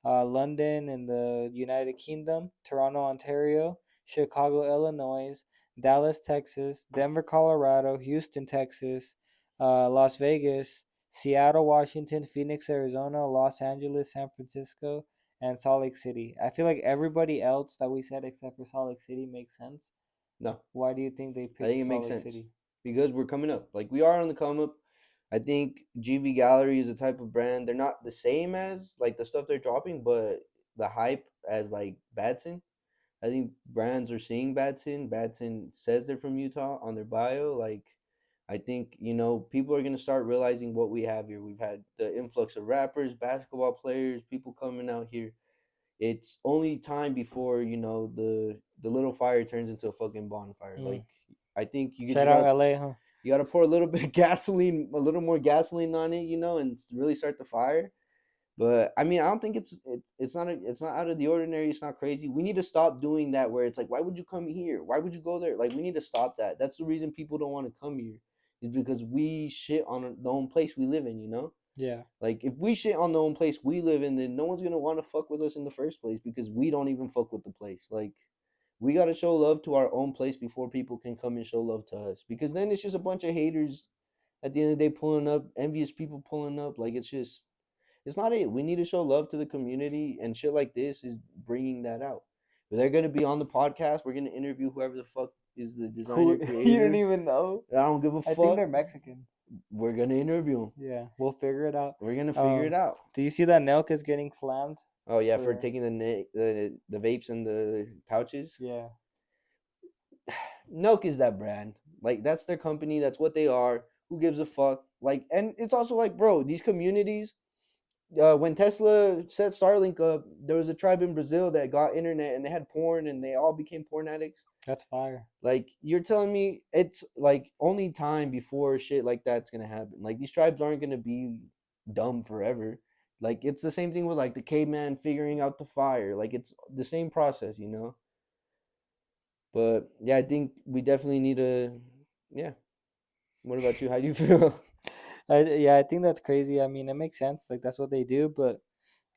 London in the United Kingdom, Toronto, Ontario, Chicago, Illinois, Dallas, Texas, Denver, Colorado, Houston, Texas, Las Vegas, Seattle, Washington, Phoenix, Arizona, Los Angeles, San Francisco, and Salt Lake City. I feel like everybody else that we said except for Salt Lake City makes sense.
No,
Why do you think they
I
picked
think it
Salt
makes
Lake
sense
City?
because we're coming up. Like we are on the come up. I think GV Gallery is a type of brand. They're not the same as like the stuff they're dropping, but the hype as like Batson. I think brands are seeing Batson. Batson says they're from Utah on their bio. Like, I think, people are going to start realizing what we have here. We've had the influx of rappers, basketball players, people coming out here. It's only time before, the little fire turns into a fucking bonfire.
Mm.
Like, I think you
Shout
just
out
got to
LA, huh?
you got to pour a little bit of gasoline, a little more gasoline on it, and really start the fire. But I mean, I don't think it's not out of the ordinary. It's not crazy. We need to stop doing that where it's like, why would you come here? Why would you go there? Like, we need to stop that. That's the reason people don't want to come here, is because we shit on the own place we live in.
Yeah.
Like if we shit on the own place we live in, then no one's gonna want to fuck with us in the first place because we don't even fuck with the place. Like we gotta show love to our own place before people can come and show love to us. Because then it's just a bunch of haters at the end of the day pulling up, envious people pulling up. Like it's not it. We need to show love to the community, and shit like this is bringing that out. But they're gonna be on the podcast. We're gonna interview whoever the fuck is the
Who
designer
you don't
creator.
even know?
I don't give a
I think
fuck.
they're Mexican.
We're gonna interview them.
Yeah, we'll figure it out.
We're gonna figure it out.
Do you see that Nelk is getting slammed
Oh yeah, for
for?
taking the vapes and the pouches.
Yeah,
Nelk is that brand. Like that's their company. That's what they are. Who gives a fuck? Like, and it's also like, bro, these communities. When Tesla set Starlink up, there was a tribe in Brazil that got internet and they had porn and they all became porn addicts.
that's fire.
Like you're telling me it's like only time before shit like that's gonna happen. Like these tribes aren't gonna be dumb forever. Like it's the same thing with like the caveman figuring out the fire. Like it's the same process. But yeah, I think we definitely need to. Yeah. What about you? How do you feel?
Yeah, I think that's crazy. I mean, it makes sense. Like that's what they do, but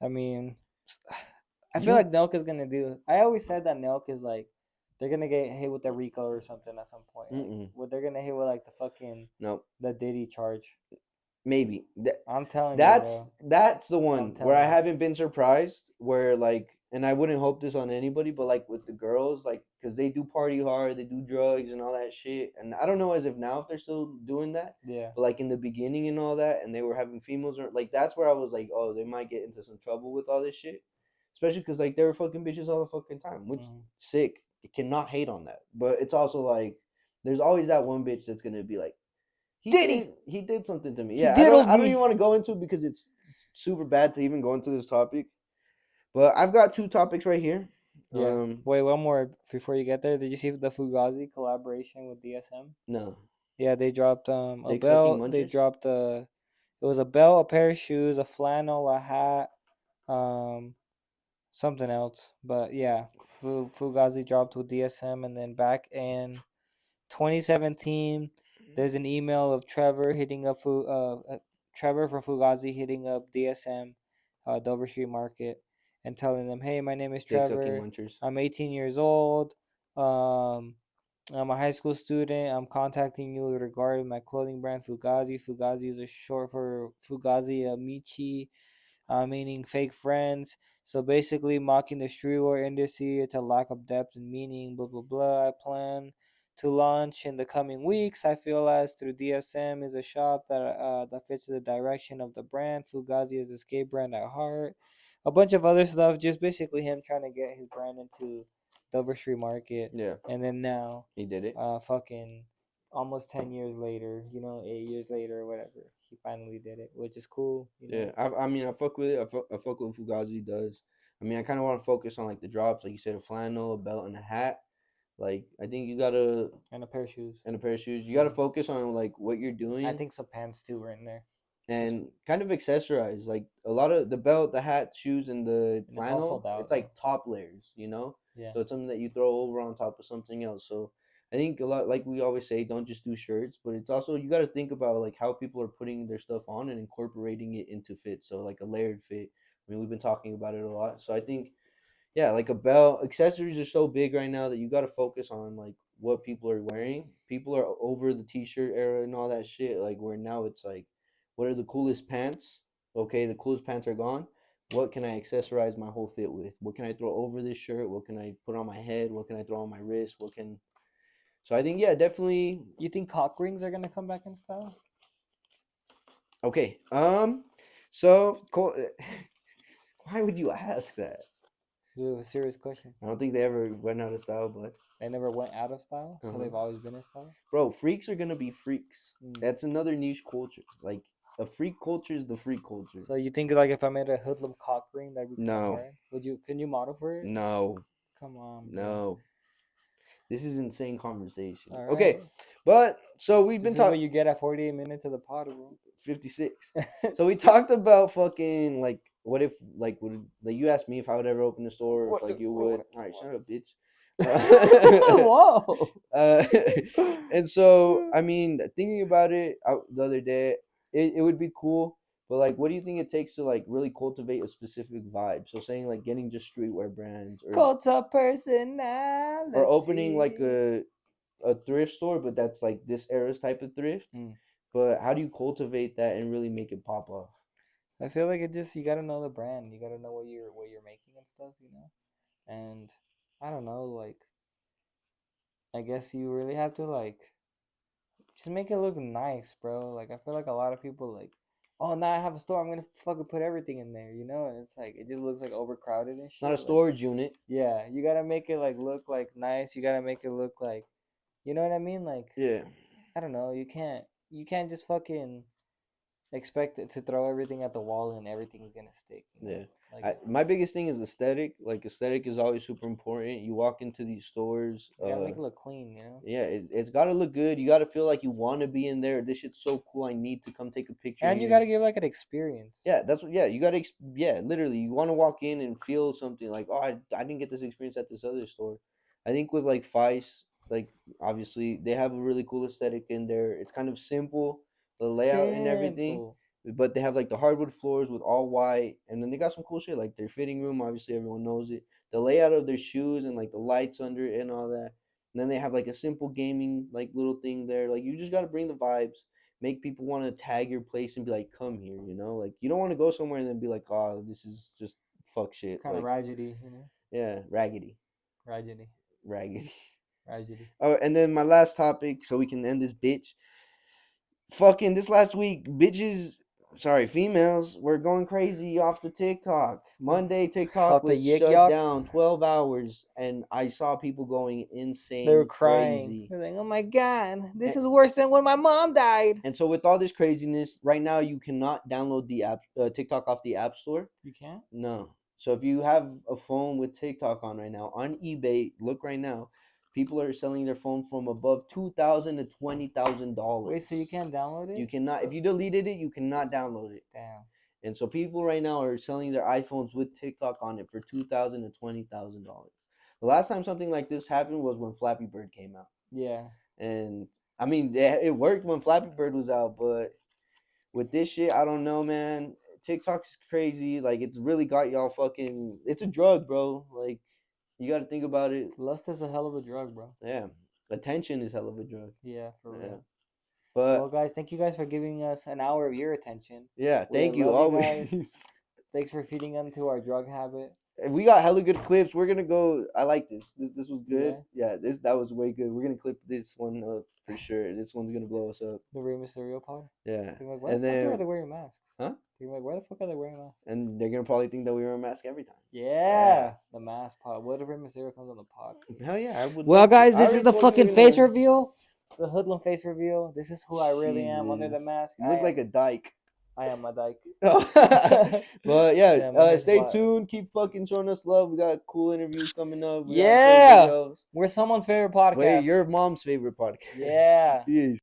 I mean, I feel
You.
like Nelk is gonna do. I always said that Nelk is like they're gonna get hit with the Rico or something at some point. Like,
Mm-mm.
what they're gonna hit with like the fucking
No.
the Diddy charge.
Maybe.
I'm telling you,
That's
bro.
that's the
I'm
one where I
telling you.
haven't been surprised. Where like, and I wouldn't hope this on anybody, but like with the girls, like, cause they do party hard, they do drugs and all that shit. And I don't know as if now if they're still doing that,
Yeah.
but like in the beginning and all that, and they were having females or like that's where I was like, oh, they might get into some trouble with all this shit, especially because like they were fucking bitches all the fucking time, which
Mm-hmm.
sick. You cannot hate on that, but it's also like there's always that one bitch that's gonna be like
Diddy,
he did something to me.
he
Yeah, I don't
diddled
I don't even
me.
want to go into it because it's super bad to even go into this topic. But I've got two topics right here.
Yeah. Wait, one more before you get there. Did you see the Fugazi collaboration with DSM?
No,
Yeah, they dropped
they
a
accepting
belt. They
munchers.
dropped a it was a belt, a pair of shoes, a flannel, a hat, um, something else. But yeah, Fugazi dropped with DSM, and then back in 2017, there's an email of Trevor hitting up Trevor from Fugazi hitting up DSM, Dover Street Market, and telling them, "Hey, my name is
They accepting
Trevor.
munchers.
I'm 18 years old. Um, I'm a high school student. I'm contacting you regarding my clothing brand Fugazi. Fugazi is a short for Fugazi Amici, meaning fake friends. So basically, mocking the streetwear industry. It's a lack of depth and meaning. Blah blah blah. I plan to launch in the coming weeks. I feel as through DSM is a shop that fits the direction of the brand. Fugazi is a skate brand at heart. A bunch of other stuff. Just basically him trying to get his brand into Dover Street Market.
Yeah,
And then now,
he did it.
fucking almost 10 years later, 8 years later or whatever, he finally did it, which is cool.
Yeah, I mean I fuck with it. I fuck with what Fugazi does. I mean I kind of want to focus on like the drops, like you said, a flannel, a belt, and a hat. Like I think you gotta
And a pair of shoes.
and a pair of shoes. You gotta focus on like what you're
I
doing.
think some pants too were in there.
and kind of accessorize. Like a lot of the belt, the hat, shoes, and the
And it's all
flannel,
sold out.
it's like top layers, you know.
Yeah.
So it's something that you throw over on top of something else. So I think a lot, like we always say, don't just do shirts, but it's also you got to think about like how people are putting their stuff on and incorporating it into fit. So like a layered fit. I mean, we've been talking about it a lot. So I think yeah, like a belt, accessories are so big right now that you got to focus on like what people are wearing. People are over the t-shirt era and all that shit. Like where now it's like, what are the coolest pants? Okay, the coolest pants are gone. What can I accessorize my whole fit with? What can I throw over this shirt? What can I put on my head? What can I throw on my wrist? What can so I think yeah, definitely.
You think cock rings are gonna come back in style?
Okay. So why would you ask that?
It was a serious question.
I don't think they ever went out of style, but
They never went out of style, so they've always been in style.
bro, freaks are gonna be freaks.
Mm.
That's another niche culture. Like a freak culture is the freak culture.
So you think like if I made a hoodlum cock ring that'd be kind of
No.
hard? Would you? Can you model for it?
No,
Come on, bro.
no. This is insane conversation.
All
Okay,
right.
but so we've been
This is what
talking
you get at 48 minutes of the pod, bro.
56. So we talked about fucking like what if like would like you asked me if I would ever open a store or if like you would. All right, shut up, bitch.
Whoa.
And so I mean, thinking about it the other day, it would be cool. But like, what do you think it takes to like really cultivate a specific vibe? So saying like getting just streetwear brands
Cult of personality.
or opening like a thrift store, but that's like this era's type of thrift.
Mm.
But how do you cultivate that and really make it pop off?
I feel like it just you gotta know the brand. You gotta know what you're making and stuff, you know. And I don't know, like I guess you really have to like just make it look nice, bro. Like I feel like a lot of people like, oh, now I have a store, I'm gonna fucking put everything in there, you know. And it's like it just looks like overcrowded and shit.
It's not a
like,
storage unit.
yeah, you gotta make it like look like nice. You gotta make it look like, you know what I mean? Like
Yeah.
I don't know. You can't just fucking expect it to throw everything at the wall and everything's gonna stick. You know?
Yeah.
Like
My biggest thing is aesthetic. Like aesthetic is always super important. You walk into these stores,
you gotta make it look clean, you know.
yeah, it's got to look good. You got to feel like you want to be in there. This shit's so cool. I need to come take a picture.
And you
here.
gotta give like an experience.
Yeah, that's what. Yeah, you got to. Yeah, literally, you want to walk in and feel something like, oh, I didn't get this experience at this other store. I think with like Feist, like obviously they have a really cool aesthetic in there. It's kind of simple, the layout and everything,
Simple.
but they have like the hardwood floors with all white, and then they got some cool shit like their fitting room. Obviously, everyone knows it. The layout of their shoes and like the lights under it and all that. And then they have like a simple gaming like little thing there. Like you just got to bring the vibes, make people want to tag your place and be like, come here, you know? Like you don't want to go somewhere and then be like, oh, this is just fuck shit.
Kind of
Like,
raggedy, you know.
yeah, raggedy,
Raggedy.
raggedy.
Raggedy.
Oh, and then my last topic, so we can end this bitch. Fucking this last week, bitches, sorry, females were going crazy off the TikTok. Monday, TikTok
Off the
was
yik
shut
yak?
down 12 hours, and I saw people going insane,
They were crying.
crazy.
They're like, "Oh my god, this is worse than when my mom died."
And so, with all this craziness, right now you cannot download the app TikTok off the App Store.
You can't.
No. So if you have a phone with TikTok on right now on eBay, look right now. People are selling their phone from above $2,000 to $20,000.
Wait, so you can't download it?
You cannot. If you deleted it, you cannot download it.
Damn.
And so people right now are selling their iPhones with TikTok on it for $2,000 to $20,000. The last time something like this happened was when Flappy Bird came out.
Yeah.
And I mean, it worked when Flappy Bird was out, but with this shit, I don't know, man. TikTok's crazy. Like, it's really got y'all fucking. It's a drug, bro. Like, you got to think about it.
Lust is a hell of a drug, bro.
Yeah, attention is hell of a drug.
Yeah, for
Yeah.
real.
But
Well, guys, thank you guys for giving us an hour of your attention.
yeah,
We
thank you
love you
always.
Thanks for feeding them to our drug habit.
We got hella good clips. We're gonna go. I like this. This was good.
Yeah.
Yeah, that was way good. We're gonna clip this one up for sure. This one's gonna blow us up.
The Rey Mysterio pod.
Yeah,
They're like, why
and
the fuck
then
are they wearing masks?
Huh?
They're like, why the fuck are they wearing masks?
and they're gonna probably think that we wear a mask every time.
Yeah, the mask pod. What if Rey Mysterio comes on the pod?
Hell yeah, I would.
Well,
love to.
guys,
I
this is
already
the
told you
fucking
we're
face
gonna-
reveal. The hoodlum face reveal. This is who I really am under the
Jesus.
mask.
You look like a dyke.
I am a dyke.
But yeah,
Yeah, my hair's
stay
wild.
tuned. Keep fucking showing us love. We got cool interviews coming up. We got
Yeah.
cool videos.
We're someone's favorite podcast.
Wait, your mom's favorite podcast.
Yeah.
Peace.